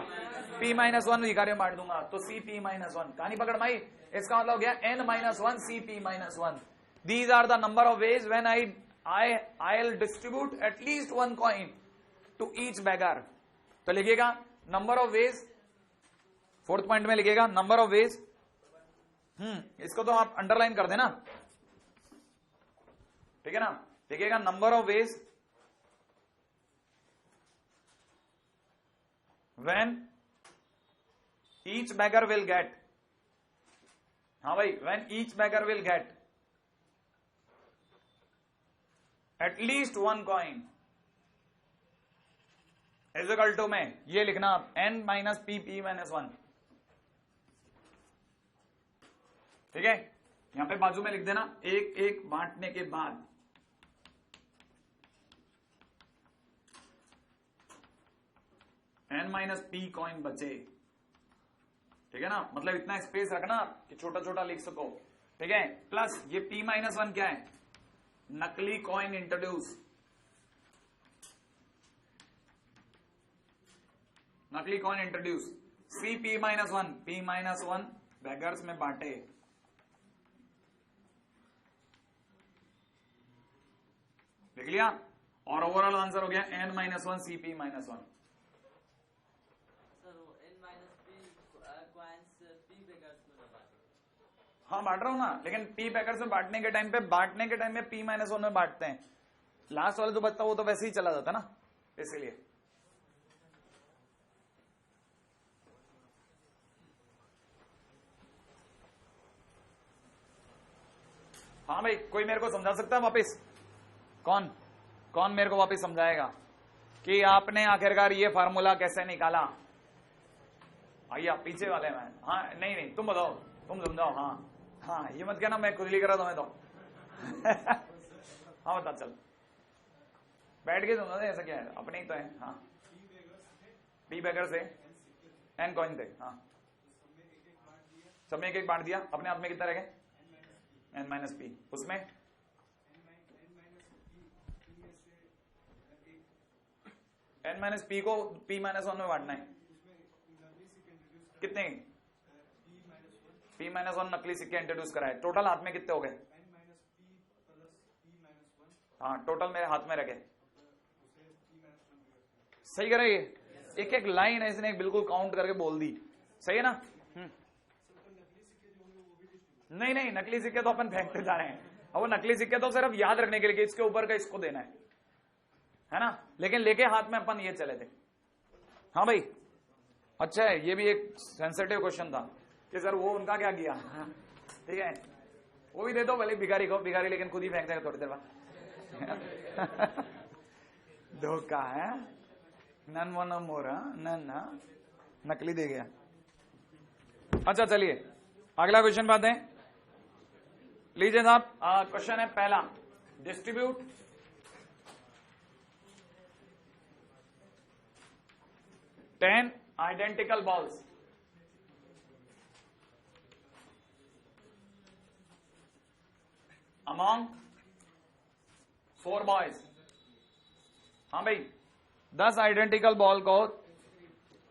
पी माइनस 1 भिखारियों बांट दूंगा, तो सी पी माइनस 1। कहानी पकड़ माई? इसका मतलब हो गया n minus 1 C p minus 1। These are the number of ways when I'll distribute at least one coin to each beggar। तो लिखिएगा number of veg, fourth point में लिखिएगा नंबर ऑफ वेज। इसको तो आप अंडरलाइन कर देना, ठीक है ना? लिखिएगा number of veg when each beggar will get, हाँ भाई, when each beggar will get at least one coin is equal to, में ये लिखना आप n minus P P minus 1, ठीक है? यहां पे बाजू में लिख देना एक एक बांटने के बाद n माइनस पी कॉइन बचे, ठीक है ना? मतलब इतना स्पेस रखना कि छोटा छोटा लिख सको, ठीक है? प्लस ये p माइनस 1 क्या है? नकली कॉइन इंट्रोड्यूस, नकली coin introduce. C p minus 1, p minus 1 beggars में बांटे, लिख लिया? और ओवरऑल आंसर हो गया n minus 1 C p minus 1। हाँ बांट रहा हूं ना, लेकिन पी पैकर्स में बांटने के टाइम पे पी माइनस 1 में बांटते हैं, लास्ट वाले जो बचता वो तो वैसे ही चला जाता ना, इसीलिए। हाँ भाई, कोई मेरे को समझा सकता है वापिस? कौन कौन मेरे को वापिस समझाएगा कि आपने आखिरकार ये फार्मूला कैसे निकाला? आइए पीछे वाले में। हाँ नहीं तुम बताओ, तुम समझाओ। हाँ हाँ, ये मत कहना मैं खुद लिख रहा तुम्हें तो। हाँ बता, चल बैठ के समझा दे, ऐसा क्या है? अपने ही तो है। हाँ, पी बैगर से एन कॉइन थे। हाँ सब में एक एक बांट दिया, अपने हाथ में कितना रह गया, n माइनस पी। उसमें n माइनस पी को p माइनस 1 में बांटना है। कितने, p माइनस 1 नकली सिक्के इंट्रोड्यूस कराए। टोटल हाथ में कितने हो गए, हाँ टोटल मेरे हाथ में रखे। सही करे, ये एक एक लाइन है इसने बिल्कुल काउंट करके बोल दी, सही है ना। नहीं नहीं, नकली सिक्के तो अपन फेंकते जा रहे हैं, अब वो नकली सिक्के तो सिर्फ याद रखने के लिए इसके ऊपर का इसको देना है ना, लेकिन लेके हाथ में अपन ये चले थे। हाँ भाई, अच्छा है, ये भी एक सेंसिटिव क्वेश्चन था कि सर वो उनका क्या किया, ठीक है वो भी दे दो भले भिखारी को, भिखारी लेकिन खुद ही फेंक देगा थोड़ी देर बाद। धोखा है, नन वन मोर, नन नकली दे गया। अच्छा चलिए अगला क्वेश्चन बात है, लीजिए साहब। क्वेश्चन है पहला, distribute 10 identical balls among 4 boys। हाँ भाई, 10 आइडेंटिकल बॉल को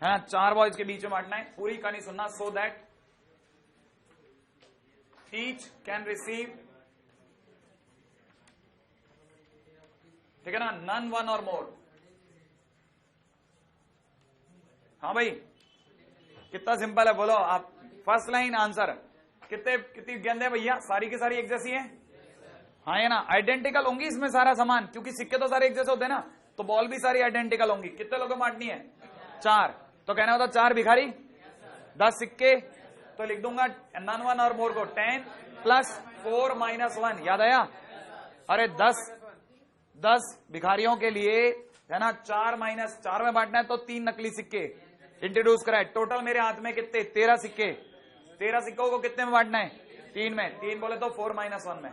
है 4 बॉयज के बीच में बांटना है। पूरी कहानी सुनना, so that each can receive, ठीक है ना, नन वन और मोर। हाँ भाई, कितना सिंपल है बोलो आप, फर्स्ट लाइन आंसर। कितनी गेंदे भैया, सारी की सारी एक जैसी है, हाँ है ना, आइडेंटिकल होंगी इसमें सारा सामान, क्योंकि सिक्के तो सारे एक जैसे होते हैं ना, तो बॉल भी सारी आइडेंटिकल होंगी। कितने लोगों को बांटनी है, 4। तो कहना होता 4 भिखारी 10 सिक्के, तो लिख दूंगा नन वन और मोर को 10 प्लस 4 माइनस 1, याद आया। अरे 10 भिखारियों के लिए है ना, 4 माइनस 4 में बांटना है, तो 3 नकली सिक्के इंट्रोड्यूस कराए। टोटल मेरे हाथ में कितने, 13 सिक्के। 13 सिक्कों को कितने में बांटना है, 3 में। 3 बोले तो 4 माइनस 1 में।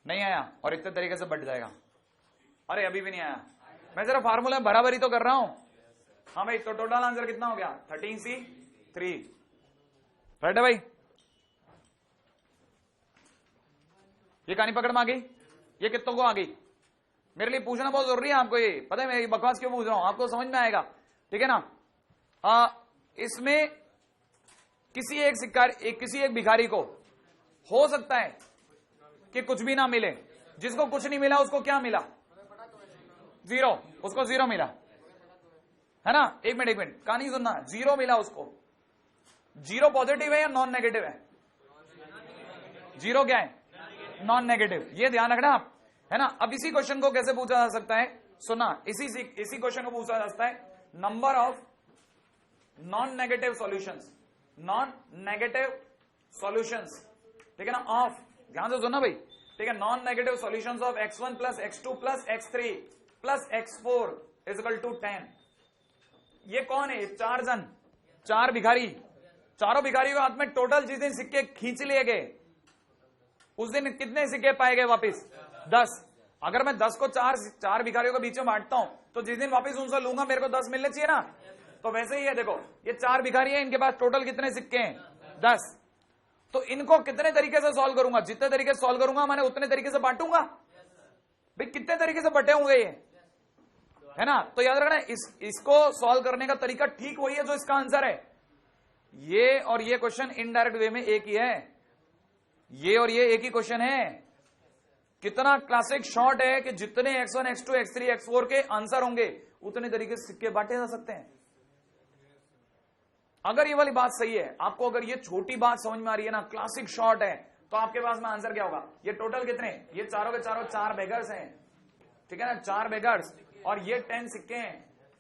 नहीं आया, और इतने तरीके से बढ़ जाएगा। अरे अभी भी नहीं आया, मैं जरा फार्मूला बराबरी तो कर रहा हूं। हाँ भाई, तो टोटल आंसर कितना हो गया, 13C3, राइट है भाई। ये कहानी पकड़ में आ गई, ये कितनों को आ गई। मेरे लिए पूछना बहुत जरूरी है आपको, ये पता है मैं बकवास क्यों पूछ रहा हूं, आपको समझ में आएगा, ठीक है ना। इसमें किसी एक भिखारी को हो सकता है कि कुछ भी ना मिले। जिसको कुछ नहीं मिला उसको क्या मिला, 0, उसको 0 मिला, है ना। एक मिनट कहानी सुनना, 0 मिला उसको। 0 पॉजिटिव है या नॉन नेगेटिव है, 0 क्या है, नॉन नेगेटिव, ये ध्यान रखना आप, है ना। अब इसी क्वेश्चन को कैसे पूछा जा सकता है, सुना, इसी क्वेश्चन को पूछा जा सकता है, number of non negative solutions, non negative solutions, ठीक है ना, ऑफ, ध्यान से सुनना भाई, ठीक है, non negative solutions of x1 plus x2 plus x3 plus x4 is equal to 10। ये कौन है, 4 जन, 4 भिखारी। चारों भिखारियों के हाथ में टोटल जिस दिन सिक्के खींच लिए गए उस दिन कितने सिक्के पाए गए वापिस, 10। अगर मैं 10 को 4 भिखारियों के बीच में बांटता हूं तो जिस दिन वापिस उनसे लूंगा मेरे को 10 मिलने चाहिए ना। तो वैसे ही है, देखो ये 4 भिखारी हैं, इनके पास टोटल कितने सिक्के हैं, 10। तो इनको कितने तरीके से सॉल्व करूंगा, जितने तरीके से सॉल्व करूंगा मैंने उतने तरीके से बांटूंगा। भाई कितने तरीके से बटे होंगे ये, है ना। तो याद रखना, इसको सॉल्व करने का तरीका ठीक वही है जो इसका आंसर है। ये और ये क्वेश्चन इनडायरेक्ट वे में एक ही है, ये और ये एक ही क्वेश्चन है। कितना क्लासिक शॉर्ट है कि जितने x1 x2 x3 x4 के आंसर होंगे उतने तरीके से सिक्के बांटे जा सकते हैं। अगर ये वाली बात सही है, आपको अगर ये छोटी बात समझ में आ रही है ना, क्लासिक शॉर्ट है, तो आपके पास में आंसर क्या होगा। ये टोटल कितने, ये चारों के चारों 4 बेगर्स हैं, ठीक है ना, 4 बेगर्स, और ये 10 सिक्के हैं,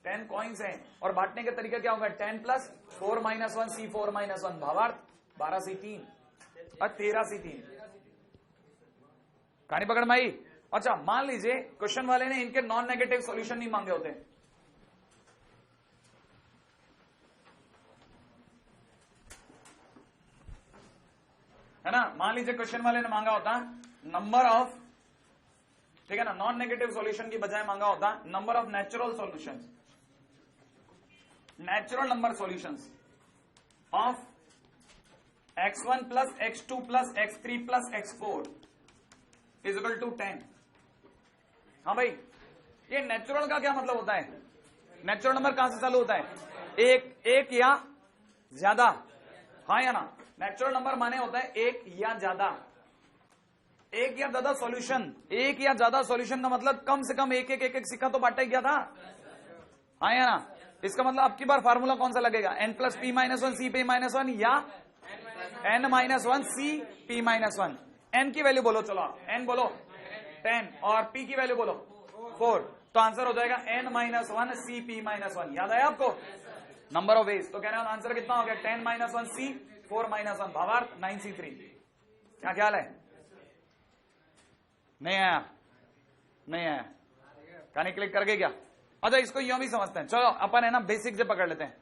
10 कॉइन्स हैं, और बांटने के तरीका क्या होगा, 10 प्लस 4 माइनस 1 C4 माइनस 1, भावार्थ 12C3 और 13C3। कहानी पकड़ में आई। अच्छा मान लीजिए क्वेश्चन वाले ने इनके नॉन नेगेटिव सॉल्यूशन नहीं मांगे होते, है ना। मान लीजिए क्वेश्चन वाले ने मांगा होता नंबर ऑफ, ठीक है ना, नॉन नेगेटिव सॉल्यूशन की बजाय मांगा होता number of natural solutions, natural number solutions of x1 plus x2 plus x3 plus x4 is equal to 10। हाँ भाई, ये नेचुरल का क्या मतलब होता है? नेचुरल नंबर कहां से चालू होता है? एक या ज्यादा, हाँ या ना? नेचुरल नंबर माने होता है एक या ज्यादा, एक या ज्यादा सॉल्यूशन। एक या ज्यादा सॉल्यूशन का मतलब कम से कम एक एक सिक्का तो बांटा ही गया था, हाँ या ना? इसका मतलब अब की बार फार्मूला कौन सा लगेगा? n plus P minus one C p minus one या n minus one C p minus one. n की वैल्यू बोलो, चलो n बोलो 10 और p की वैल्यू बोलो 4, तो आंसर हो जाएगा n minus one C p minus one. याद आया आपको? Number of ways. तो कहने वाला आंसर कितना हो गया? 10 minus one C 4 minus one, भावार्थ 9c3। क्या ख्याल है? नहीं आया? नहीं आया? कहानी क्लिक कर गए क्या? अच्छा, इसको यूं भी समझते हैं। चलो अपन है ना बेसिक से पकड़ लेते हैं।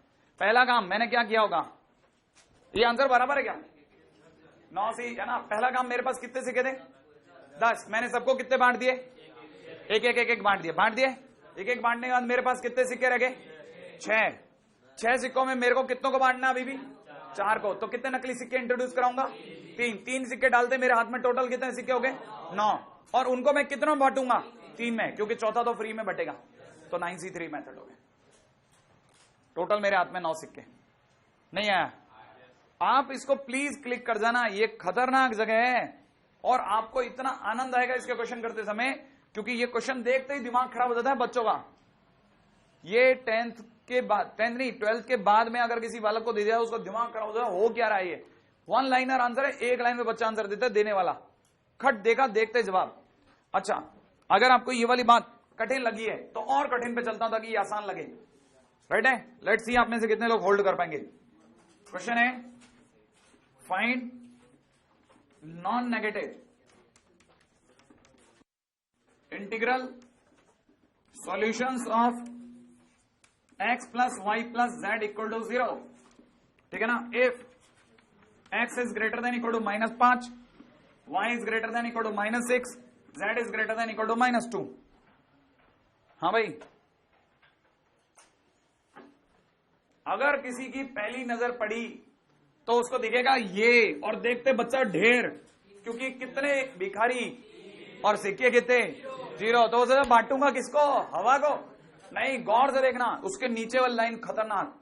पहला काम मैंने क्या किया होगा? ये आंसर बराबर है क्या? 9c है ना? पहला काम मेरे पास कितने सिक्के थे? 10। मैंने सबको कितने बांट दिए? एक बांट दिए। एक एक बांटने के बाद मेरे पास कितने सिक्के रह गए? 6 सिक्कों में मेरे को कितनों को बांटना? अभी भी 4 को। तो कितने नकली सिक्के इंट्रोड्यूस कराऊंगा? 3 सिक्के डालते मेरे हाथ में टोटल कितने सिक्के हो गए? 9। और उनको मैं कितनों में बांटूंगा? 3 में, क्योंकि चौथा तो फ्री में बटेगा। तो 9c3 मेथड हो गया। टोटल मेरे हाथ में 9 सिक्के। नहीं आया? आप इसको प्लीज क्लिक कर जाना, ये खतरनाक जगह है और आपको इतना आनंद आएगा इसके क्वेश्चन करते समय, क्योंकि ये क्वेश्चन देखते ही दिमाग खराब हो जाता है बच्चों का। ये 10th के बाद, 10th नहीं 12th के बाद में अगर किसी बालक को दे दिया उसको दिमाग खराब हो जाता है, हो क्या रहा है ये? 1 लाइनर आंसर है, 1 लाइन में बच्चा आंसर देता है, देने वाला खट देखा देखते जवाब। अच्छा, अगर आपको ये वाली बात कठिन लगी है तो और कठिन पे चलता हूं ताकि ये आसान लगे। राइट है? लेट्स सी आप में से कितने लोग होल्ड कर पाएंगे। क्वेश्चन है, find non negative integral solutions of x plus y plus z equal to 0। ठीक है ना? If x is greater than equal to -5, y is greater than equal to -6, z is greater than equal to -2। हाँ भाई, अगर किसी की पहली नजर पड़ी तो उसको दिखेगा ये, और देखते बच्चा ढेर, क्योंकि कितने भिखारी और सिक्के कितने? 0। तो उसे बांटूंगा किसको? हवा को? नहीं, गौर से देखना, उसके नीचे वाली लाइन खतरनाक।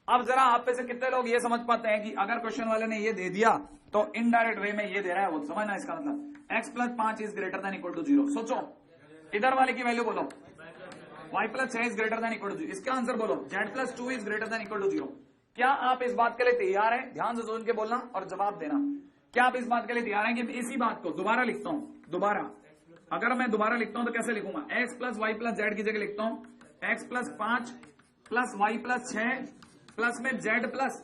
अब जरा आप में से कितने लोग ये समझ पाते हैं कि अगर क्वेश्चन वाले ने ये दे दिया तो इनडायरेक्ट वे में ये दे रहा है, वो समझना इसका मतलब x plus 5 is greater than equal to 0। सोचो, इधर वाले की वैल्यू बोलो, y प्लस 6 is greater than equal to 0। इसका आंसर बोलो, z plus 2 is greater than equal to 0। क्या आप इस बात के लिए तैयार हैं? ध्यान से सुन के बोलना और जवाब देना। क्या आप इस बात के लिए तैयार हैं कि इसी बात को दोबारा लिखता हूं? दोबारा, अगर मैं दोबारा लिखता हूं तो कैसे लिखूंगा? x plus y plus z की जगह लिखता हूं x plus 5 plus y plus 6 plus में z प्लस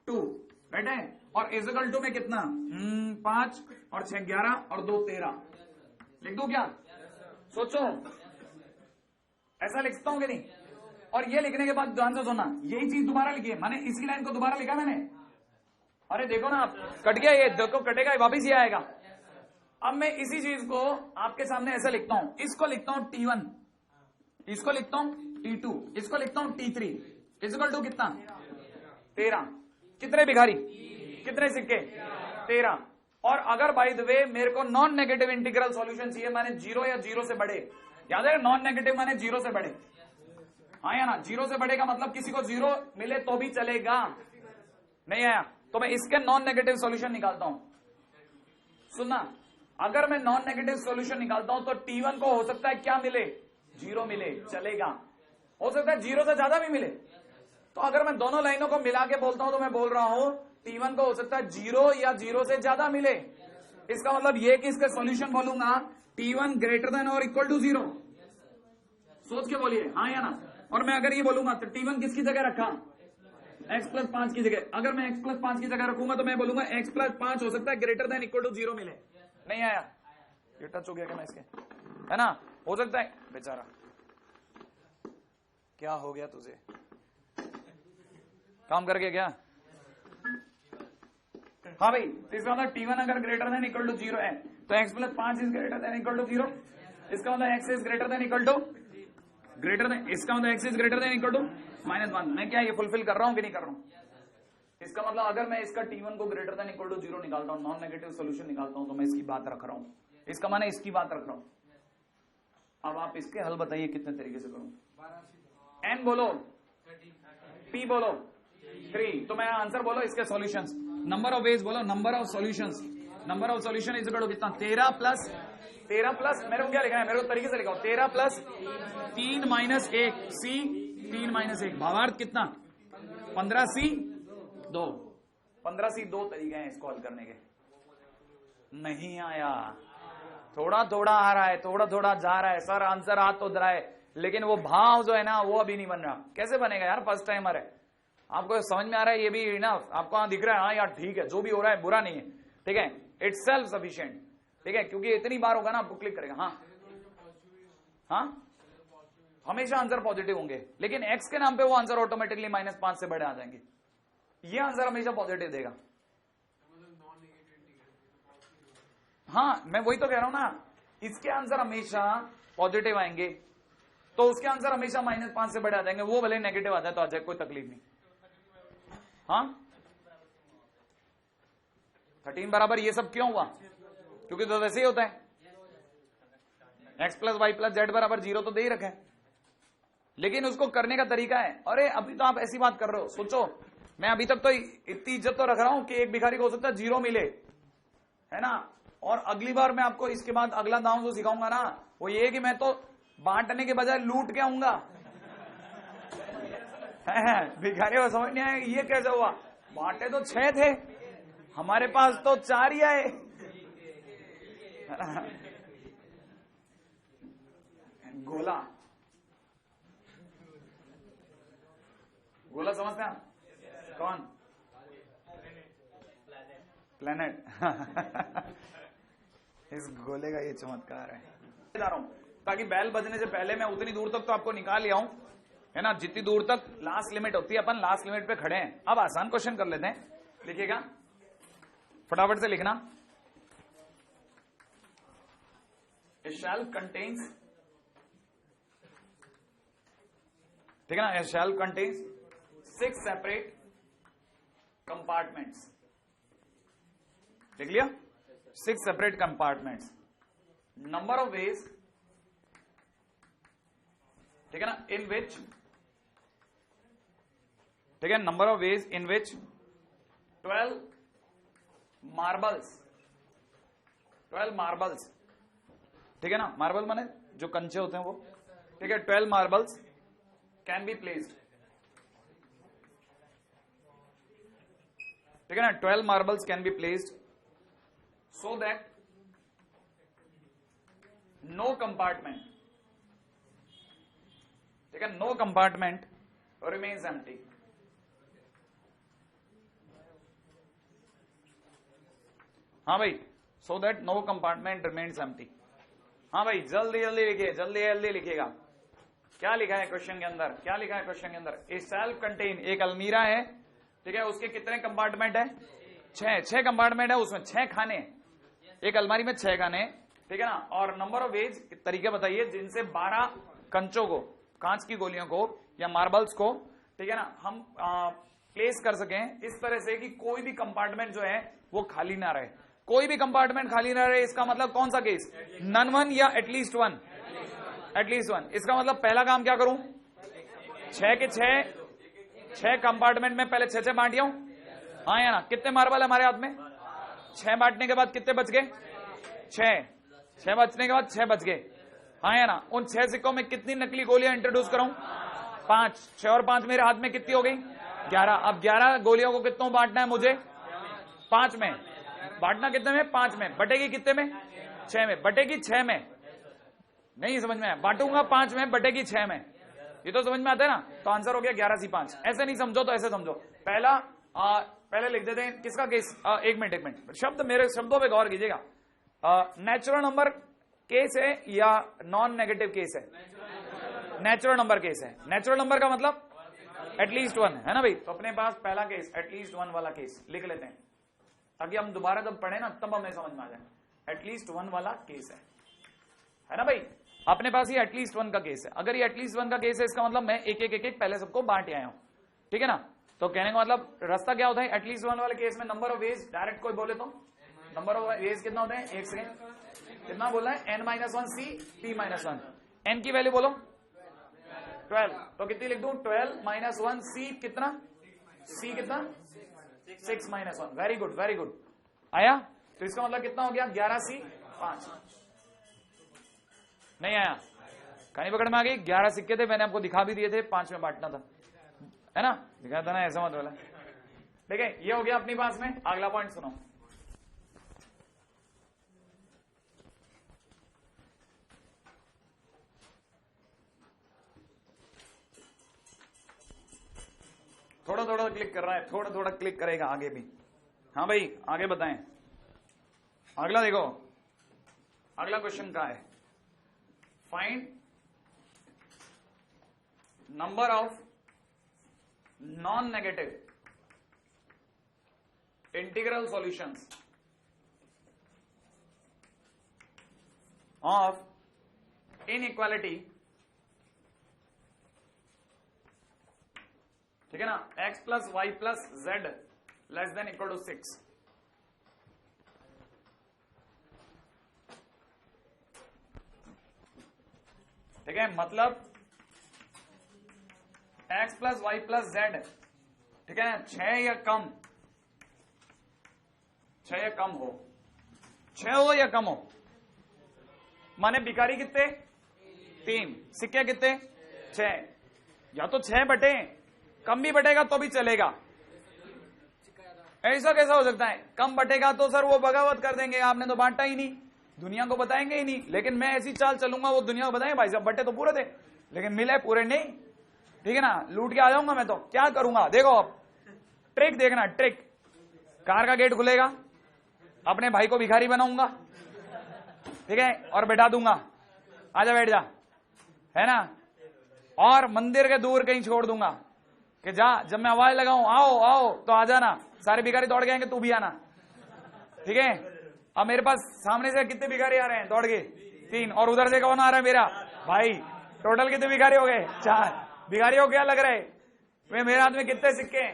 2। राइट है? और इजिकल टू में कितना? 5 और 6 11 और 2 13। लिख दूं क्या? सोचो, ऐसा लिखता हूं कि नहीं? और ये लिखने के बाद ध्यान से सुनना, यही चीज दोबारा लिखी है, माने इसी लाइन को दोबारा लिखा मैंने। अरे देखो ना, आप कट गया, ये देखो कटेगा, वापिस ये आएगा। अब मैं इसी चीज को आपके सामने ऐसा लिखता हूं, इसको लिखता हूं T1, इसको लिखता हूं T2, इसको लिखता हूं T3 इजिकल टू कितना? 13। कितने भिखारी? कितने सिक्के? 13। और अगर बाय द वे मेरे को नॉन नेगेटिव इंटीग्रल सॉल्यूशन चाहिए, माने 0 या 0 से बड़े। याद है, नॉन नेगेटिव माने 0 से बड़े, हाँ या ना? 0 से बड़े का मतलब किसी को 0 मिले तो भी चलेगा। नहीं आया? तो मैं इसके नॉन नेगेटिव सॉल्यूशन निकालता हूं। सुनना, अगर मैं नॉन नेगेटिव सॉल्यूशन निकालता हूं तो T1 को हो सकता है क्या मिले? 0 मिले, चलेगा। हो सकता है 0 से ज्यादा भी मिले। तो अगर मैं दोनों लाइनों को मिला के बोलता हूं तो मैं बोल रहा हूं T1 को हो सकता है 0 या 0 से ज्यादा मिले। इसका मतलब ये कि इसका सॉल्यूशन बोलूंगा T1 ग्रेटर देन और इक्वल टू 0। सोच के बोलिए, हाँ या ना? और मैं अगर ये बोलूंगा तो T1 किसकी जगह रखा? x प्लस 5 की जगह। अगर मैं x प्लस 5 की जगह रखूंगा तो मैं बोलूंगा x प्लस 5 हो सकता है ग्रेटर देन इक्वल टू 0 मिले। नहीं आया? ये टच हो गया क्या मैं इसके? है ना? हो सकता है। बेचारा क्या हो गया तुझे? काम करके क्या? हाँ भाई, इसका मतलब T1 अगर ग्रेटर देन इक्वल टू 0 है तो x plus 5 is greater than equal to 0। इसका मतलब x is greater than equal to greater than, इसका मतलब x is greater than equal to -1। मैं क्या ये फुलफिल कर रहा हूं कि नहीं कर रहा हूं? इसका मतलब अगर मैं इसका T1 को ग्रेटर देन इक्वल टू 0 निकालता हूं, नॉन नेगेटिव सोल्यूशन निकालता हूं, तो मैं इसकी बात रख रहा हूं, इसका माने इसकी बात रख रहा हूं। अब आप इसके हल बताइए कितने तरीके से करूं। n बोलो, p बोलो 3, तो मैं आंसर बोलो इसके सॉल्यूशंस। नंबर ऑफ वेज बोलो, number of solutions, number of solution is equal to कितना 13 प्लस मेरे को क्या लिखना है, मेरे को तरीके से लिखा 13 प्लस 3 माइनस 1 सी 3 माइनस 1 भावार्थ कितना 15 सी 2, 15 सी 2 तरीके हैं इसको हल करने के। नहीं आया, थोड़ा थोड़ा आ रहा है, थोड़ा थोड़ा जा रहा है सर, आंसर आ तो रहा है, लेकिन वो भाव जो है ना वो अभी नहीं बन रहा। कैसे बनेगा यार, फर्स्ट टाइमर है, आपको समझ में आ रहा है ये भी ना, आपको हाँ दिख रहा है, हाँ यार ठीक है, जो भी हो रहा है बुरा नहीं है, ठीक है, इट्स सेल्फ सफिशिएंट, ठीक है, क्योंकि इतनी बार होगा ना आपको क्लिक करेगा। हाँ हमेशा आंसर पॉजिटिव होंगे, लेकिन एक्स के नाम पे वो आंसर ऑटोमेटिकली -5 से बड़े आ जाएंगे, ये आंसर हमेशा पॉजिटिव देगा। हाँ मैं वही तो कह रहा हूं ना, इसके आंसर हमेशा पॉजिटिव आएंगे, तो उसके आंसर हमेशा -5 से बड़े आ जाएंगे, वो भले नेगेटिव आ जाए तो आ जाए, कोई तकलीफ नहीं। हाँ 13 बराबर ये सब क्यों हुआ, क्योंकि तो वैसे ही होता है, x plus y plus z बराबर 0 तो दे ही रखे हैं, लेकिन उसको करने का तरीका है। अरे अभी तो आप ऐसी बात कर रहे हो, सोचो मैं अभी तक तो इतनी इज्जत तो रख रहा हूं कि एक भिखारी को हो सकता है 0 मिले, है ना, और अगली बार मैं आपको इसके बाद अगला दांव जो सिखाऊंगा ना वो ये कि मैं तो बांटने के बजाय लूट के आऊंगा। भिखारी को समझ नहीं आया ये कैसे हुआ, बांटे तो 6 थे, हमारे पास तो 4 ही आए। गोला गोला समझते हैं कौन, प्लेनेट। इस गोले का ये चमत्कार है, जा रहा हूं ताकि बैल बजने से पहले मैं उतनी दूर तक तो आपको निकाल लिया हूं, है ना, जितनी दूर तक लास्ट लिमिट होती है, अपन लास्ट लिमिट पे खड़े हैं। अब आसान क्वेश्चन कर लेते हैं, लिखिएगा फटाफट से लिखना। A shell contains, ठीक है ना, A shell contains 6 separate compartments, देख लिया, 6 separate compartments, number of ways, ठीक है ना, in which, ठीक है, number of ways in which 12 marbles, 12 marbles, ठीक है ना, मार्बल माने जो कंचे होते हैं वो, ठीक है, 12 मार्बल्स कैन बी प्लेस्ड, ठीक है ना, 12 marbles can be placed so that no compartment, ठीक है, नो कंपार्टमेंट रिमेन्स एम्प्टी। हाँ भाई, so that no compartment remains empty. हाँ भाई जल्दी जल्दी लिखिए, जल्दी जल्दी लिखिएगा, क्या लिखा है क्वेश्चन के अंदर, क्या लिखा है क्वेश्चन के अंदर। ए सेल्फ कंटेन, एक अलमीरा है, ठीक है, उसके कितने कंपार्टमेंट है, 6 कंपार्टमेंट है, उसमें 6 खाने, एक अलमारी में 6 खाने, ठीक है ना, और नंबर ऑफ वेज, तरीके बताइए जिनसे 12 कंचों को, कांच की गोलियों को या मार्बल्स को, ठीक है ना, हम प्लेस कर सकें इस तरह से कि कोई भी कंपार्टमेंट जो है वो खाली ना रहे, कोई भी कंपार्टमेंट खाली ना रहे। इसका मतलब कौन सा केस, नन वन या एटलीस्ट वन, एटलीस्ट वन। इसका मतलब पहला काम क्या करूं, 6 के 6 कंपार्टमेंट में पहले 6 बांटिया हूं, हाँ या ना, कितने मार्बल है हमारे हाथ में, 6 बांटने के बाद कितने बच गए, 6 बचने के बाद 6 बच गए, हाँ या ना। उन 6 सिक्कों में कितनी नकली गोलियां इंट्रोड्यूस करूं, 5, 6 और 5 मेरे हाथ में कितनी हो गई, 11। अब 11 गोलियों को कितनों बांटना है मुझे, 5 में, बांटना कितने में, 5 में, बटेगी कितने में, 6 में, बटेगी 6 में, नहीं समझ में आया, बांटूंगा 5 में, बटेगी 6 में, ये तो समझ में आता है ना। तो आंसर हो गया 11C5। ऐसे नहीं समझो तो ऐसे समझो, पहले लिख देते हैं किसका केस, एक मिनट, शब्द मेरे शब्दों पे गौर कीजिएगा, नेचुरल नंबर केस है या नॉन नेगेटिव केस है, नेचुरल नंबर केस है। नेचुरल नंबर का मतलब एटलीस्ट 1 है ना भाई, तो अपने पास पहला केस एटलीस्ट 1 वाला केस लिख लेते हैं ताकि हम दोबारा जब पढ़े ना तब हमें समझ में आ जाए। एटलीस्ट 1 वाला केस है ना भाई, अपने पास ये एटलीस्ट 1 का केस है। अगर ये एटलीस्ट 1 का केस है इसका मतलब मैं एक पहले सबको बांट आया हूं, ठीक है ना। तो कहने का मतलब रास्ता क्या होता है एटलीस्ट वन वाले केस में, नंबर ऑफ वेज डायरेक्ट कोई बोले तो नंबर ऑफ वेज कितना होता है, एक सेकेंड, कितना बोला है, n-1 c p-1, n की वैल्यू बोलो 12, तो कितनी लिख दूं, 12 - 1 c कितना, c कितना 6 - 1, वेरी गुड वेरी गुड, आया। तो इसका मतलब कितना हो गया 11c 5, नहीं आया, कहानी पकड़ में आ गई। 11 सिक्के थे, मैंने आपको दिखा भी दिए थे, 5 में बांटना था, है ना, दिखाया था ना, ऐसा मत बोला। ठीक है, ये हो गया अपनी पास में। अगला पॉइंट सुनो, थोड़ा थोड़ा क्लिक कर रहा है, थोड़ा थोड़ा क्लिक करेगा आगे भी। हाँ भाई आगे बताएं, अगला देखो, अगला क्वेश्चन का है, find number of non negative integral solutions of inequality, ठीक है ना, x plus y plus z less than equal to 6। ठीक है, मतलब x plus y plus z, ठीक है ना, 6 या कम, 6 या कम हो, 6 हो या कम हो, माने भिखारी कितने 3, सिक्के कितने 6, या तो 6 बटे, कम भी बटेगा तो भी चलेगा, ऐसा कैसा हो सकता है, कम बटेगा तो सर वो बगावत कर देंगे, आपने तो बांटा ही नहीं, दुनिया को बताएंगे ही नहीं, लेकिन मैं ऐसी चाल चलूंगा वो दुनिया को बताएंगे भाई साहब बटे तो पूरे थे लेकिन मिले पूरे नहीं, ठीक है ना, लूट के आ जाऊंगा मैं, तो क्या करूंगा, देखो अब ट्रिक देखना, ट्रिक, कार का गेट खुलेगा, अपने भाई को भिखारी बनाऊंगा, ठीक है, और बैठा दूंगा, आजा बैठ जा, है ना, और मंदिर के दूर कहीं छोड़ दूंगा कि जा, जब मैं आवाज लगाऊं आओ आओ तो आ जाना, सारे भिखारी दौड़ गए तू भी आना, ठीक है। अब मेरे पास सामने से कितने भिखारी आ रहे हैं दौड़ के, 3, और उधर से कौन आ रहा है मेरा भाई, टोटल कितने भिखारी हो गए 4, भिखारी को क्या लग रहा है, मेरे हाथ में कितने सिक्के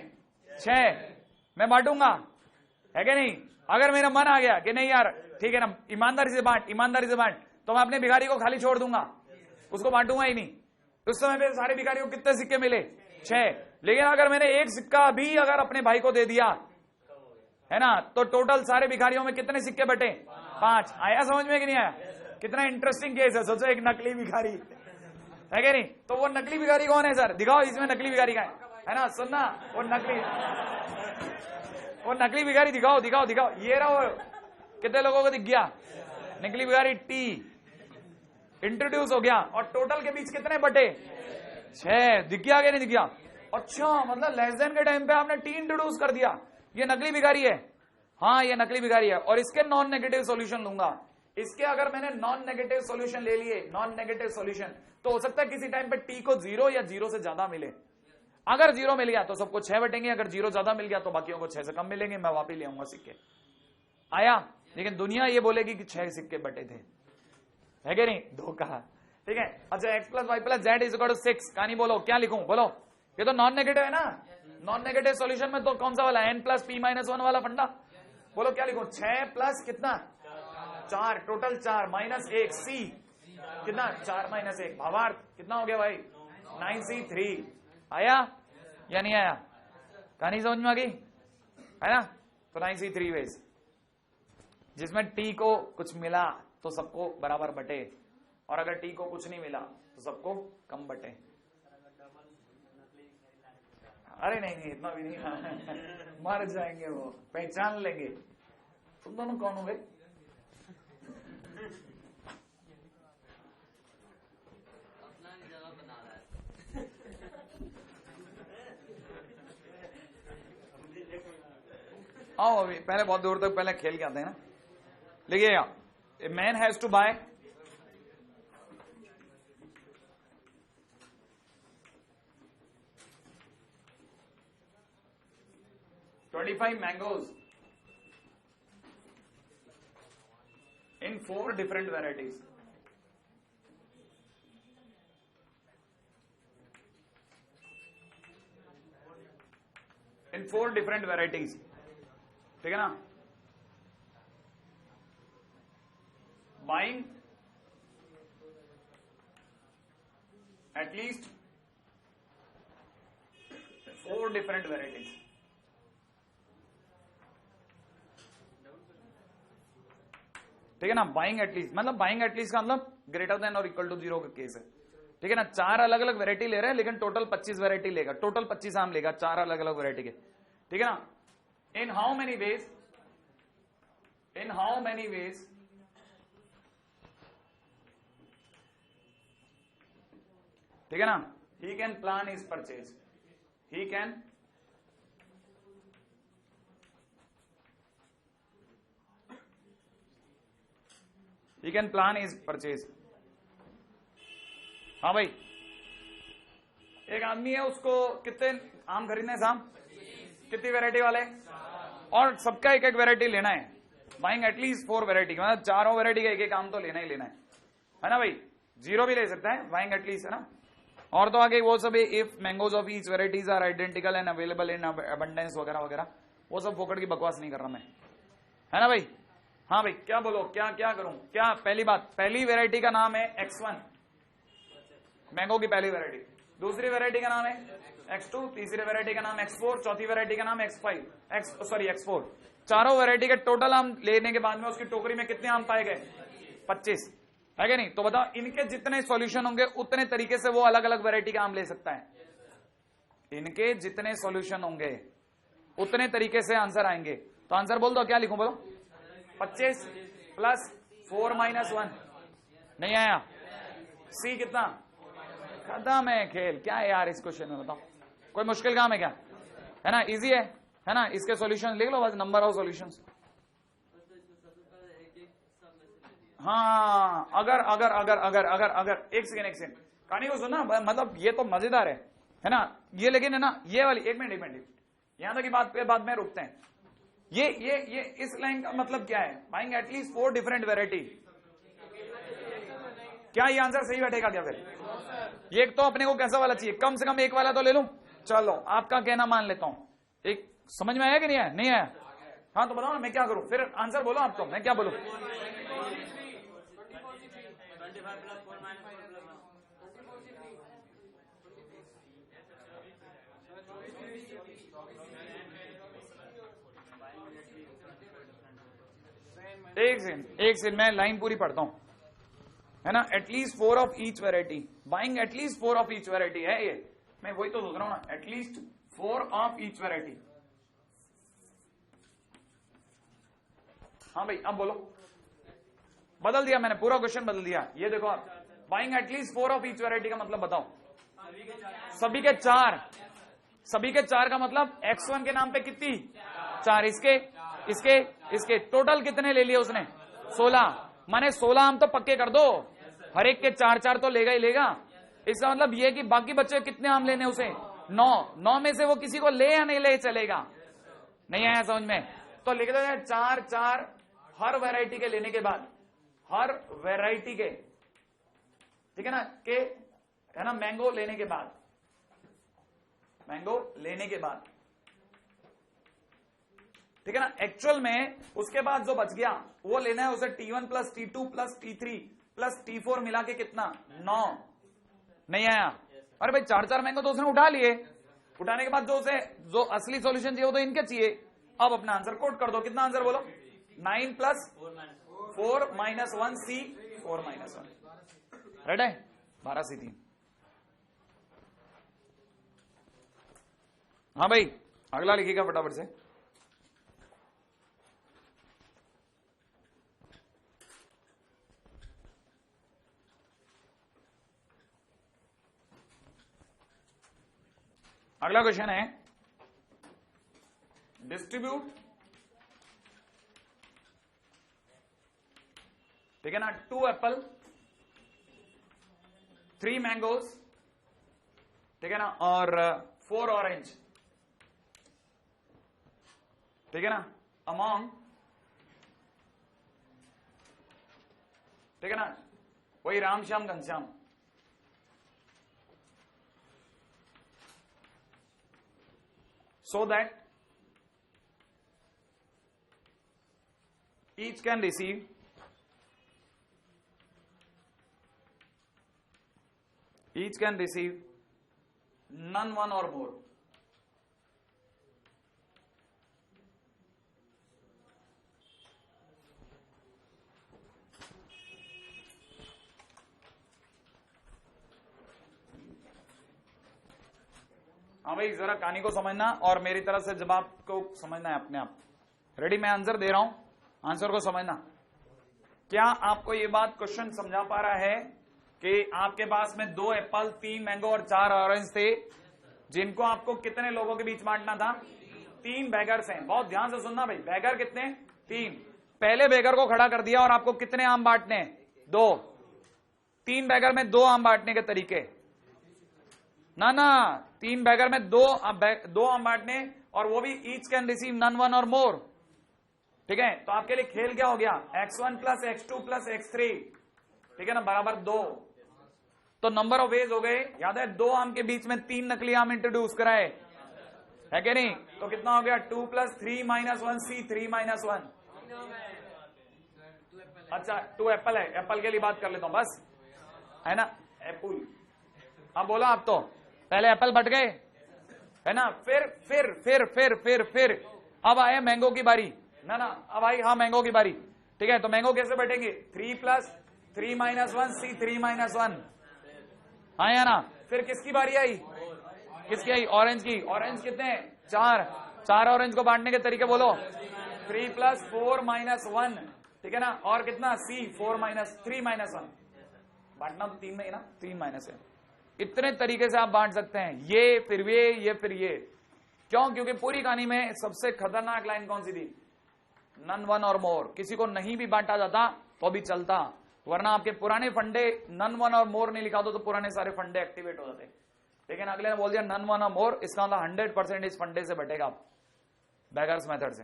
6, मैं बांटूंगा, है कि नहीं। अगर मेरा मन आ गया कि नहीं यार ठीक है ना, ईमानदारी से बांट, ईमानदारी से बांट, तो मैं अपने भिखारी को खाली छोड़ दूंगा, उसको बांटूंगा ही नहीं। उस समय पे सारे भिखारियों को कितने सिक्के मिले 6, लेकिन अगर मैंने एक सिक्का भी अगर अपने भाई को दे दिया, है ना, तो टोटल सारे भिखारियों में कितने सिक्के बटे 5, आया समझ में कि नहीं आया, कितना इंटरेस्टिंग केस है। सोचो एक नकली भिखारी है कि नहीं, तो वो नकली भिखारी कौन है सर, दिखाओ इसमें नकली भिखारी का है ना, सुनना, वो नकली भिखारी दिखाओ दिखाओ दिखाओ, ये रहा वो, कितने लोगों को दिख गया नकली भिखारी, टी इंट्रोड्यूस हो गया, और टोटल के बीच कितने बटे 6, दिख गया कि नहीं दिख गया। अच्छा, मतलब लेस देन के टाइम पे आपने टी इंट्रोड्यूस कर दिया, ये नकली भिखारी है, हाँ ये नकली भिखारी है, और इसके नॉन नेगेटिव सॉल्यूशन लूंगा, इसके अगर मैंने नॉन नेगेटिव सॉल्यूशन ले लिए, नॉन नेगेटिव सॉल्यूशन, तो हो सकता है किसी टाइम पे टी को 0 या 0 से ज्यादा मिले, अगर 0 मिल गया तो सबको 6 बटेंगे, अगर 0 ज्यादा मिल गया तो बाकियों को 6 से कम मिलेंगे, मैं वापस ले आऊंगा सिक्के, आया। लेकिन दुनिया ये बोलेगी कि 6 सिक्के बटे थे, है कि नहीं, धोखा, ठीक है। अच्छा, x plus y plus z is equal to 6, कहानी बोलो क्या लिखूं, बोलो, ये तो नॉन नेगेटिव है ना, नॉन नेगेटिव सॉल्यूशन में तो कौन सा वाला, n प्लस p माइनस 1 वाला फंडा, बोलो क्या लिखूं, 6 प्लस कितना 4, टोटल 4 माइनस 1 c कितना 4 माइनस 1, भावार्थ कितना हो गया भाई 9c3, आया या नहीं आया, कहानी समझ में आ गई, है ना। तो 9c3 वेज, जिसमें t को कुछ मिला तो सबको बराबर बटे, और अगर t को कुछ नहीं मिला तो सबको कम बटे। अरे नहीं नहीं इतना भी नहीं मर जाएंगे वो, पहचान लेंगे तुम दोनों कौन हो भाई। आओ अभी पहले बहुत दूर तक पहले खेल के आते हैं ना, लिखिएगा, a man has to buy 25 mangoes in 4 different varieties. With 4 different varieties, ठीक है ना, बाइंग एटलीस्ट 4 डिफरेंट वेराइटीज, ठीक है ना। बाइंग एटलीस्ट मतलब बाइंग एटलीस्ट का मतलब ग्रेटर देन और इक्वल टू 0 का केस है, ठीक है ना। 4 अलग अलग वेराइटी ले रहे हैं लेकिन टोटल 25 वेराइटी लेगा, टोटल 25 आम लेगा 4 अलग अलग वेराइटी के, ठीक है ना। इन how many veg, in how many veg ठीक है ना, he can plan his purchase, he can plan his purchase. हाँ भाई, एक आदमी है, उसको कितने आम खरीदने हैं साहब, कितनी वैरायटी वाले, और सबका एक एक वैरायटी लेना है, बाइंग एटलीस्ट 4 वैरायटी, मतलब 4 वैरायटी का एक एक आम तो लेना ही लेना है ना भाई। 0 भी ले सकता है, बाइंग एटलीस्ट, है ना। और तो आगे वो सब if mangoes of each varieties are identical and available in abundance वगैरह वगैरह, वो सब फोकट की बकवास नहीं कर रहा मैं, है ना भाई। हाँ भाई, क्या बोलो, क्या क्या करूं, क्या पहली बात, पहली वेराइटी का नाम है X1, मैंगो की पहली वेराइटी, दूसरी वेराइटी का नाम है X2, तीसरी वेराइटी का नाम X4, चौथी वेराइटी का नाम X4। चारों वेराइटी के टोटल आम लेने के बाद में उसकी टोकरी में कितने आम पाए गए, 25, है क्या नहीं। तो बताओ, इनके जितने सॉल्यूशन होंगे उतने तरीके से वो अलग अलग वेराइटी का आम ले सकता है, इनके जितने सॉल्यूशन होंगे उतने तरीके से आंसर आएंगे। तो आंसर बोल दो, क्या लिखूं बोलो, 25 प्लस 4 माइनस 1, नहीं आया, सी कितना, खत्म है खेल। क्या है यार इस क्वेश्चन में, बताओ कोई मुश्किल काम है क्या, है ना, इजी है ना। इसके सॉल्यूशन लिख लो बस, नंबर ऑफ सॉल्यूशंस। हाँ, अगर अगर अगर अगर अगर अगर एक सेकेंड कहानी को सुनना, मतलब ये तो मजेदार है ना ये, लेकिन है ना ये वाली, एक मिनट यहां तक की बात पे बाद में रुकते हैं। ये इस लाइन का मतलब क्या है, बाइंग एटलीस्ट 4 डिफरेंट वेराइटी, क्या ये आंसर सही बैठेगा क्या फिर? ये तो अपने को कैसा वाला चाहिए, कम से कम एक वाला तो ले लूं, चलो आपका कहना मान लेता हूं। एक समझ में आया कि नहीं आया, नहीं आया, हाँ तो बताओ ना मैं क्या करूं, फिर आंसर बोलो आप, तो मैं क्या बोलूं। एक सेकंड मैं लाइन पूरी पढ़ता हूं, है ना। At least 4 of each variety, buying at least 4 of each variety है ये, मैं वही तो सोच रहा हूं ना, एटलीस्ट 4 ऑफ ईच वेराइटी। हाँ भाई अब बोलो, बदल दिया मैंने, पूरा क्वेश्चन बदल दिया। ये देखो आप, buying at least 4 of each variety का मतलब बताओ, सभी के 4, सभी के 4 का मतलब X1 के नाम पे कितनी, 4, इसके टोटल कितने ले लिए उसने, 16, माने 16 आम तो पक्के कर दो, हर एक के 4 तो लेगा ही लेगा। इसका मतलब ये कि बाकी बच्चे कितने आम लेने उसे, 9 में से वो किसी को ले या नहीं ले चलेगा, नहीं आया समझ में, तो लिख दो 4 हर वैरायटी के लेने के बाद, हर वैरायटी के, ठीक है ना, के, है ना, मैंगो लेने के बाद, ठीक है ना। एक्चुअल में उसके बाद जो बच गया वो लेना है उसे, T1 plus T2 plus T3 plus T4 मिला के कितना, 9, नहीं आया। अरे भाई 4 मैंगो तो उसने उठा लिए, उठाने के बाद जो असली सॉल्यूशन चाहिए वो तो इनके चाहिए। अब अपना आंसर कोट कर दो, कितना आंसर बोलो, 9 plus 4 minus 1 C 4 minus 1, right है, 12 C 3। हाँ भाई अगला लिखिएगा फटाफट से। अगला क्वेश्चन है, डिस्ट्रीब्यूट, ठीक है ना, 2 एप्पल 3 मैंगोज, ठीक है ना, और 4 ऑरेंज, ठीक है ना, अमॉन्ग, ठीक है ना, वही Ram Shyam Ghanshyam, so that each can receive none, one or more. हाँ भाई, जरा कहानी को समझना और मेरी तरफ से जवाब को समझना है अपने आप। रेडी? मैं आंसर दे रहा हूं, आंसर को समझना। क्या आपको ये बात क्वेश्चन समझा पा रहा है कि आपके पास में 2 एप्पल, 3 मैंगो और 4 ऑरेंज थे, जिनको आपको कितने लोगों के बीच बांटना था? 3 बैगर्स हैं। बहुत ध्यान से सुनना भाई, बैगर कितने? 3। पहले बैगर को खड़ा कर दिया और आपको कितने आम बांटने हैं? 2। 3 बैगर में 2 आम बांटने के तरीके ना 3 बैगर में 2 आम बांटने, और वो भी each can receive none, one or more. ठीक है, तो आपके लिए खेल क्या हो गया? x1 plus x2 plus x3, ठीक है ना, बराबर 2। तो नंबर ऑफ वेज हो गए, याद है? 2 आम के बीच में 3 नकली आम इंट्रोड्यूस कराए, है कि नहीं? तो कितना हो गया? 2 प्लस 3 माइनस 1 c, 3 माइनस 1। अच्छा, 2 एप्पल है, एप्पल के लिए बात कर लेता हूं बस, है ना? एप्पल। अब बोला आप तो पहले एप्पल बट गए, है ना? फिर अब आए मैंगो की बारी ना, अब आई हाँ मैंगो की बारी। ठीक है, तो मैंगो कैसे बटेंगे? 3 प्लस 3 माइनस 1 c, 3 माइनस 1, हाँ या ना? फिर किसकी बारी आई? किसकी आई? ऑरेंज की। ऑरेंज कितने? 4 ऑरेंज को बांटने के तरीके बोलो। 3 प्लस 4 माइनस 1, ठीक है ना? और कितना? c, 3 minus 1। बांटना तो 3 में ही ना, 3 माइनस है। इतने तरीके से आप बांट सकते हैं, ये फिर ये फिर ये। क्यों? क्योंकि पूरी कहानी में सबसे खतरनाक लाइन कौन सी थी? नन, वन और मोर। किसी को नहीं भी बांटा जाता तो भी चलता, वरना आपके पुराने फंडे नन, वन और मोर नहीं लिखा तो पुराने सारे फंडे एक्टिवेट हो जाते। लेकिन अगले ने बोल दिया नन, वन और मोर, इसका मतलब 100% इस फंडे से बटेगा, बैगर्स मेथड से।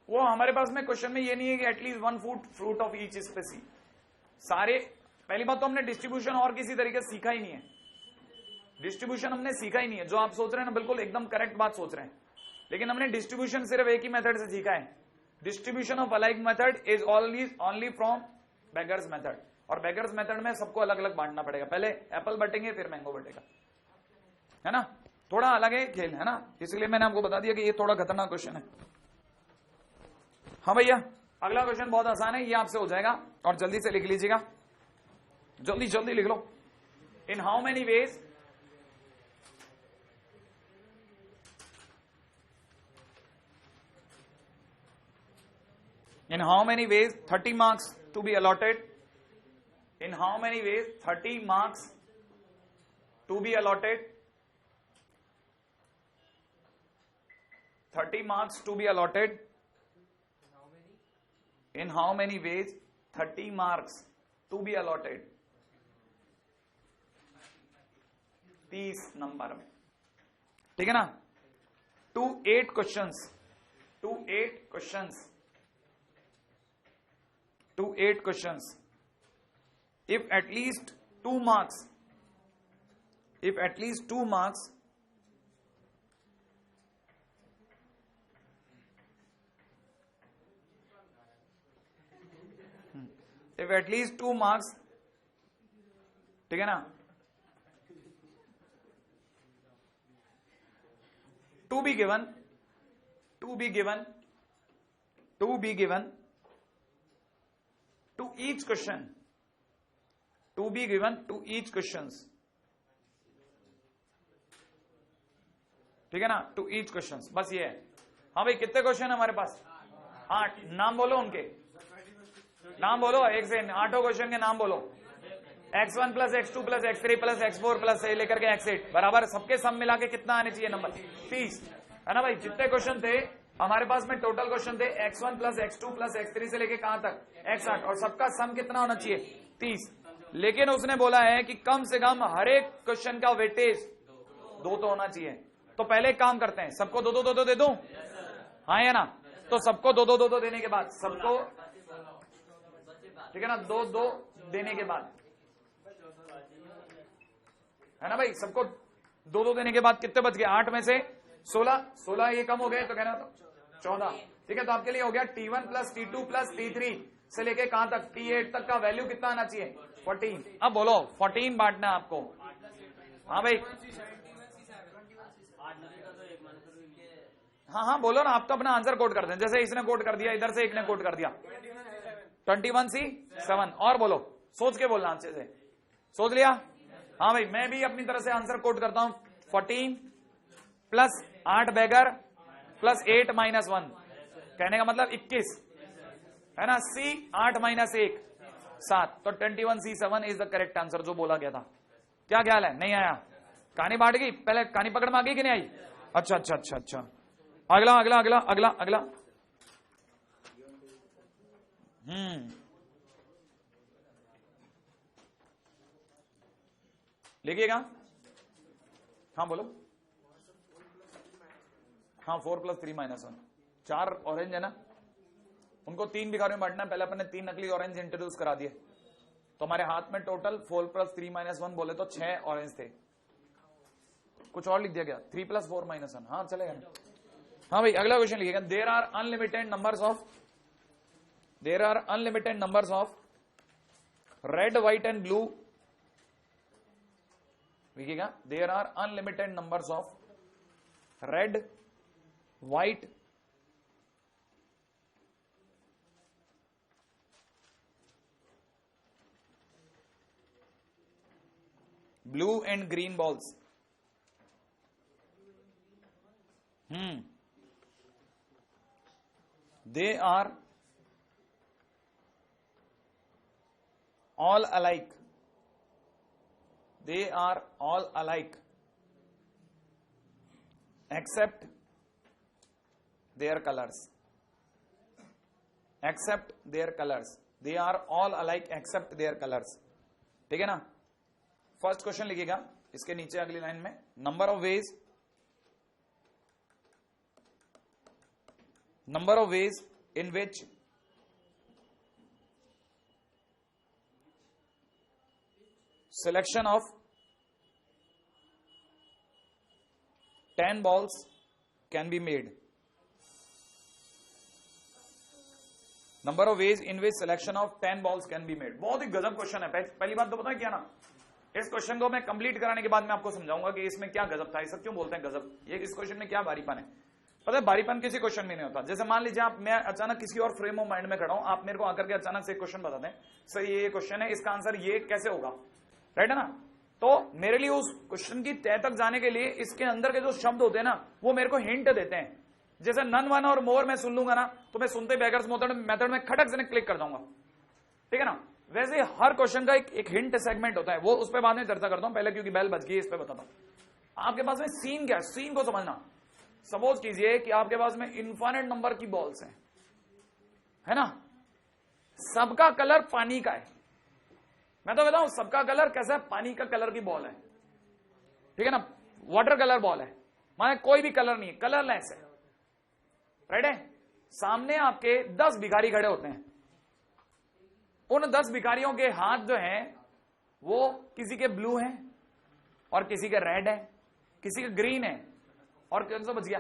वो हमारे पास में क्वेश्चन में ये नहीं है कि at least 1 fruit of each species. सारे, पहली बात तो हमने डिस्ट्रीब्यूशन और किसी तरीके से सीखा ही नहीं है, डिस्ट्रीब्यूशन हमने सीखा ही नहीं है। जो आप सोच रहे हैं ना, बिल्कुल एकदम करेक्ट बात सोच रहे हैं, लेकिन हमने डिस्ट्रीब्यूशन सिर्फ एक ही मेथड से सीखा है। Distribution of alike method is only from beggars method, और बेगर्स मेथड में सबको अलग अलग बांटना पड़ेगा। पहले एप्पल बटेंगे, फिर मैंगो बटेगा, है ना? थोड़ा अलग है खेल, है ना? इसलिए मैंने आपको बता दिया कि ये थोड़ा खतरनाक क्वेश्चन है। हाँ भैया, अगला क्वेश्चन बहुत आसान है, ये आपसे हो जाएगा, और जल्दी से लिख लीजिएगा, जल्दी लिख लो। In how many ways in how many ways 30 marks to be allotted? In how many ways 30 marks to be allotted? 30 marks to be allotted. In how many ways 30 marks to be allotted? 30 number में, ठीक है ना? 2 8 questions, 2 8 questions, 2 8 questions. If at least 2 marks, if at least 2 marks, if at least 2 marks, ठीक है ना? To be given to each question, to be given to each questions, ठीक है ना? to each questions, बस ये है। हाँ भाई, कितने क्वेश्चन है हमारे पास? 8। नाम बोलो उनके, नाम बोलो, एक से 8 क्वेश्चन के नाम बोलो। x1 plus x2 plus x3 plus x4 plus से लेकर के x8 बराबर सबके सम मिला के कितना आने चाहिए नंबर? 30, है ना भाई? जितने क्वेश्चन थे हमारे पास में, टोटल क्वेश्चन थे x1 plus x2 plus x3 से लेके कहां तक? x8, और सबका सम कितना होना चाहिए? 30। लेकिन उसने बोला है कि कम से कम हर एक क्वेश्चन का वेटेज 2 तो होना चाहिए। तो पहले एक काम करते हैं, सबको 2 दे दूं, हाँ या ना? तो सबको 2 देने के बाद, सबको, ठीक है ना, 2 देने के बाद, है ना भाई? सबको 2 देने के बाद कितने बच गए? 8 में से 16 ये कम हो गए तो कहना तो 14, ठीक है। तो आपके लिए हो गया T1 plus T2 plus T3 से लेके कहां तक T8 तक का वैल्यू कितना आना चाहिए 14। अब बोलो 14 बांटना है आपको। हाँ भाई, हाँ बोलो ना, आप तो अपना आंसर कोड कर दें, जैसे इसने कोड कर दिया, इधर से एक ने कोड कर दिया 21C7। और बोलो, सोच के बोलना, अच्छे से सोच लिया। हाँ भाई, मैं भी अपनी तरह से आंसर कोड करता हूं 14 प्लस 8 बैगर प्लस 8 माइनस 1, कहने का मतलब 21 है ना। C 8 माइनस 1 7, तो 21C7 is the correct answer जो बोला गया था। क्या ख्याल है? नहीं आया? कहानी बांट गई, पहले कहानी पकड़ में आ गई कि नहीं आई? अच्छा अच्छा अच्छा अच्छा, अगला अगला अगला अगला अगला। लिखिएगा। हाँ बोलो। हाँ 4 प्लस 3 माइनस 1, 4 ऑरेंज है ना, उनको 3 भिखारियों में बांटना है। पहले अपने 3 नकली ऑरेंज इंट्रोड्यूस करा दिए, तो हमारे हाथ में टोटल 4 प्लस 3 माइनस 1 बोले तो 6 ऑरेंज थे। कुछ और लिख दिया गया 3 प्लस 4 माइनस 1, हाँ चलेगा ना। हाँ भाई, अगला क्वेश्चन लिखिएगा। There are unlimited numbers of red white and blue. लिखिएगा, there are unlimited numbers of red white blue and green balls. They are all alike. They are all alike except their colors. Except their colors. They are all alike except their colors. ठीक है ना। फर्स्ट क्वेश्चन लिखिएगा, इसके नीचे अगली लाइन में number of ways in which selection of 10 balls can be made. Number of ways in which selection of 10 balls can be made. बहुत ही गजब क्वेश्चन है। पहली बात तो पता है क्या ना, इस क्वेश्चन को मैं कंप्लीट कराने के बाद मैं आपको समझाऊंगा कि इसमें क्या गजब था। इसे क्यों बोलते हैं गजब, ये इस क्वेश्चन में क्या भारीपन है। पता है, भारीपन किसी क्वेश्चन में नहीं होता। जैसे मान लीजिए आप, मैं अचानक किसी और फ्रेम ऑफ माइंड में खड़ा हूं, आप मेरे को आकर के अचानक से क्वेश्चन बता दें, सर ये क्वेश्चन है, इसका आंसर ये कैसे होगा, राइट है ना। तो मेरे लिए उस क्वेश्चन की तह तक जाने के लिए इसके अंदर के जो शब्द होते हैं ना, वो मेरे को हिंट देते हैं। जैसे नन, वन और मोर मैं सुन लूंगा ना, तो मैं सुनते बेगर्स मेथड में खटक से क्लिक कर दूंगा, ठीक है ना। वैसे हर क्वेश्चन का एक हिंट सेगमेंट होता है, वो उस पर बाद में चर्चा करता हूं, पहले क्योंकि बेल बज गई इस पे बताता हूं। आपके पास में सीन क्या है, सीन को समझना। सपोज कीजिए कि आपके पास में इनफाइनाइट नंबर की बॉल्स हैं, है ना, सबका कलर पानी का है। मैं तो बताऊं सबका कलर कैसा है, पानी का कलर की बॉल है, ठीक है ना, वाटर कलर बॉल है, माने कोई भी कलर नहीं है, कलरलेस है, राइट है। सामने आपके 10 भिखारी खड़े होते हैं, उन 10 भिखारियों के हाथ जो हैं वो किसी के ब्लू हैं और किसी के रेड है, किसी के ग्रीन है और कौन सा बच गया,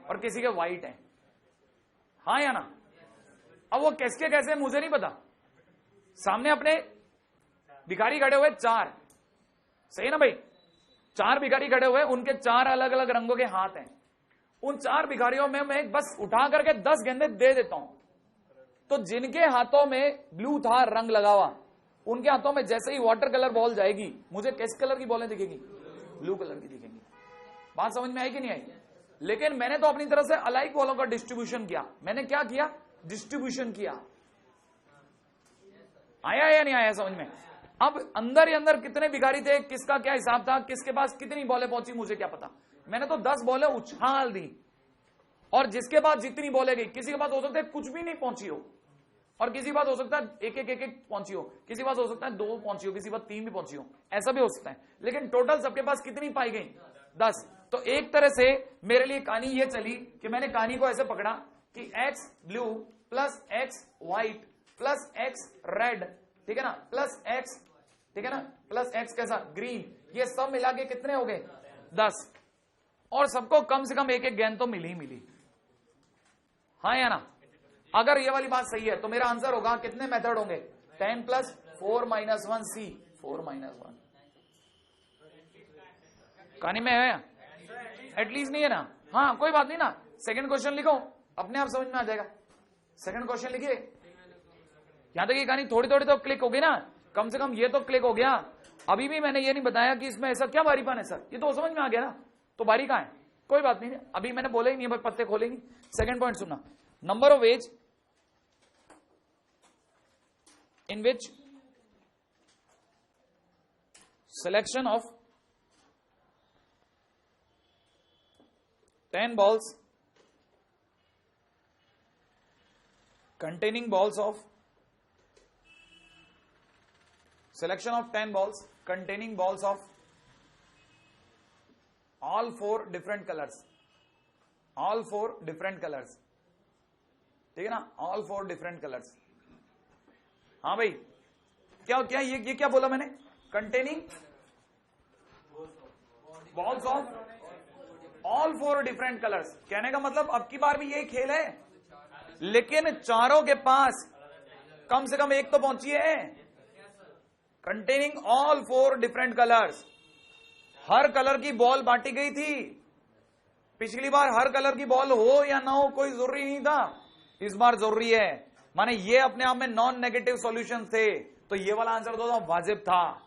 और किसी के व्हाइट है, हाँ या ना। अब वो किसके कैसे मुझे नहीं पता। सामने अपने भिखारी खड़े हुए 4, सही ना भाई, 4 भिखारी खड़े हुए, उनके 4 अलग अलग रंगों के हाथ हैं। उन 4 भिखारियों में मैं बस उठा करके 10 गेंदे दे देता हूं, तो जिनके हाथों में ब्लू था रंग लगा हुआ, उनके हाथों में जैसे ही वाटर कलर बॉल जाएगी, मुझे किस कलर की बॉलें दिखेंगी, ब्लू कलर की दिखेंगी। बात समझ में आई कि नहीं आई। लेकिन मैंने तो अपनी तरह से अलाइक बॉलों का डिस्ट्रीब्यूशन किया। मैंने क्या किया, डिस्ट्रीब्यूशन किया। आया या नहीं आया समझ में। अब अंदर ही अंदर कितने भिखारी थे, किसका क्या हिसाब था, किसके पास कितनी बॉलें पहुंची, मुझे क्या पता। मैंने तो 10 बॉलें उछाल दी, और जिसके पास जितनी बॉलें गई, किसी के पास हो सकता है कुछ भी नहीं पहुंची हो, और किसी बात हो सकता है एक एक पहुंची हो, किसी बात हो सकता है 2 पहुंची हो, किसी बात 3 भी पहुंची हो, ऐसा भी हो सकता है। लेकिन टोटल सबके पास कितनी पाई गई, 10। तो एक तरह से मेरे लिए कहानी ये चली कि मैंने कहानी को ऐसे पकड़ा कि x blue plus x white plus x red, ठीक है ना, प्लस x, ठीक है ना, प्लस x कैसा ग्रीन, ये सब मिला के कितने हो गए 10। और सबको कम से कम एक एक गेंद तो मिली। हाँ या ना? अगर ये वाली बात सही है तो मेरा आंसर होगा कितने मेथड होंगे? 10 + 4 - 1 C 4 - 1 कहानी में है एटलीस्ट नहीं है ना? हाँ कोई बात नहीं ना, सेकंड क्वेश्चन लिखो, अपने आप समझ में आ जाएगा। सेकंड क्वेश्चन लिखिए। यहां तक ये कहानी थोड़ी थोड़ी तो क्लिक होगी ना, कम से कम ये तो क्लिक हो गया। अभी भी मैंने ये नहीं बताया कि इसमें ऐसा क्या बारीपन है सर, ये तो समझ में आ गया ना, तो बारी कहां है? कोई बात नहीं, अभी मैंने बोला ही नहीं, बस पत्ते खोलेंगे। सेकंड पॉइंट सुनना, number of ways in which selection of 10 balls containing balls of selection of 10 balls containing balls of all 4 different colors, all 4 different colors, ठीक है ना, all 4 different colors। हाँ भाई, क्या क्या ये क्या बोला मैंने? Containing balls of all 4 different colours. कहने का मतलब अब की बार भी यही खेल है, लेकिन चारों के पास कम से कम एक तो पहुंची है। कंटेनिंग ऑल 4 डिफरेंट कलर्स, हर कलर की बॉल बांटी गई थी। पिछली बार हर कलर की बॉल हो या ना हो कोई जरूरी नहीं था, इस बार जरूरी है। माने ये अपने आप में नॉन नेगेटिव सॉल्यूशन थे, तो ये वाला आंसर तो वाजिब था।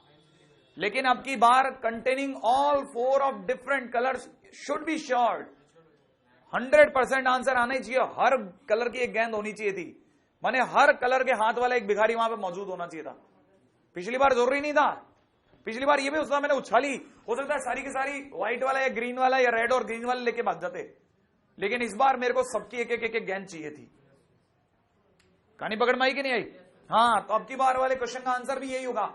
लेकिन अब की बार containing all 4 of different colours should be sure, 100% answer आना ही चाहिए। हर कलर की एक गेंद होनी चाहिए थी, माने हर कलर के हाथ वाला एक भिखारी वहां पे मौजूद होना चाहिए था। पिछली बार जरूरी नहीं था, पिछली बार ये भी उसका मैंने उछाली, हो सकता है सारी की सारी व्हाइट वाला या ग्रीन वाला या रेड और ग्रीन वाला लेके भाग जाते, लेकिन इस बार मेरे को सबकी एक एक गेंद चाहिए थी। कहानी पकड़ में आई कि नहीं आई? हाँ, तो अब की बार वाले क्वेश्चन का आंसर भी यही होगा,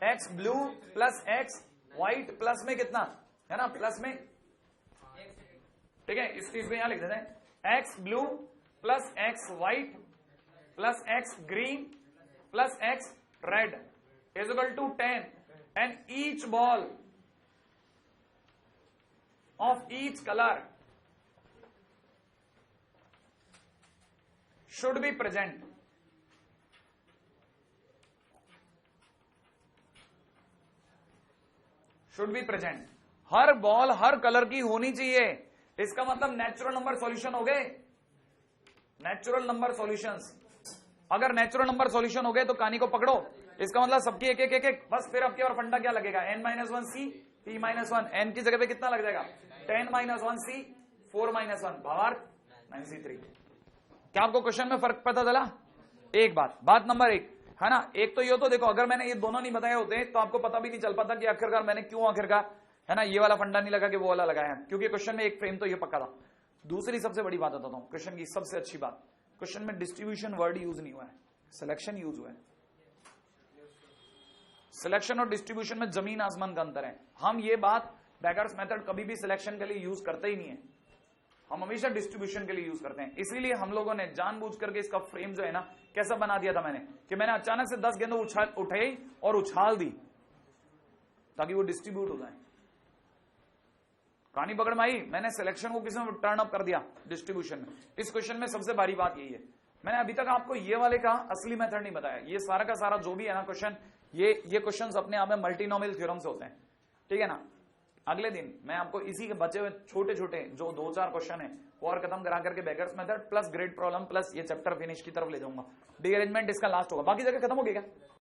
x blue plus x white plus में कितना है ना, प्लस में, ठीक है, इस चीज में यहां लिख देते हैं, x blue plus x white plus x green plus x red is equal to 10 and each ball of each colour should be present. Should be present, हर बॉल हर कलर की होनी चाहिए। इसका मतलब नेचुरल नंबर सॉल्यूशन हो गए, नेचुरल नंबर सॉल्यूशंस। अगर नेचुरल नंबर सॉल्यूशन हो गए तो कहानी को पकड़ो, इसका मतलब सबकी एक एक बस। फिर अब की और फंडा क्या लगेगा? n - 1 c p - 1, n की जगह पे कितना लग जाएगा? 10 - 1 c 4 - 1 भावार्थ 9c3। क्या आपको क्वेश्चन में फर्क पता चला? एक बात नंबर 1 है ना। एक तो ये, तो देखो अगर मैंने ये दोनों नहीं बताए होते तो आपको पता भी नहीं चल पाता कि आखिरकार मैंने क्यों आखिरकार है ना ये वाला फंडा नहीं लगा कि वो वाला लगाया, क्योंकि क्वेश्चन में एक फ्रेम तो ये पक्का था। दूसरी सबसे बड़ी बात बताता हूं, क्वेश्चन की सबसे अच्छी बात, क्वेश्चन में डिस्ट्रीब्यूशन वर्ड यूज नहीं हुआ है, सिलेक्शन यूज हुआ है। सिलेक्शन और डिस्ट्रीब्यूशन में जमीन आसमान का अंतर है। हम ये बात बैकर्स मेथड कभी भी सिलेक्शन के लिए यूज करते ही नहीं है, हम हमेशा डिस्ट्रीब्यूशन के लिए यूज करते हैं। इसीलिए हम लोगों ने जानबूझ करके इसका फ्रेम जो है ना कैसा बना दिया था मैंने, कि मैंने अचानक से 10 गेंदों उठाई और उछाल दी ताकि वो डिस्ट्रीब्यूट हो जाए। कहानी पकड़ में आई? मैंने सिलेक्शन को किसी में टर्न अप कर दिया डिस्ट्रीब्यूशन में। इस क्वेश्चन में सबसे बड़ी बात यही है, मैंने अभी तक आपको ये वाले का असली मेथड नहीं बताया। ये सारा का सारा जो भी है ना क्वेश्चन, ये क्वेश्चन अपने आप में मल्टीनोमियल थ्योरम से होते हैं, ठीक है ना। अगले दिन मैं आपको इसी के बचे हुए छोटे छोटे जो 2-4 क्वेश्चन है वो और खत्म करा करके bakers method plus grade problem plus ये चैप्टर फिनिश की तरफ ले जाऊंगा। डी अरेंजमेंट इसका लास्ट होगा, बाकी जगह खत्म हो गया क्या?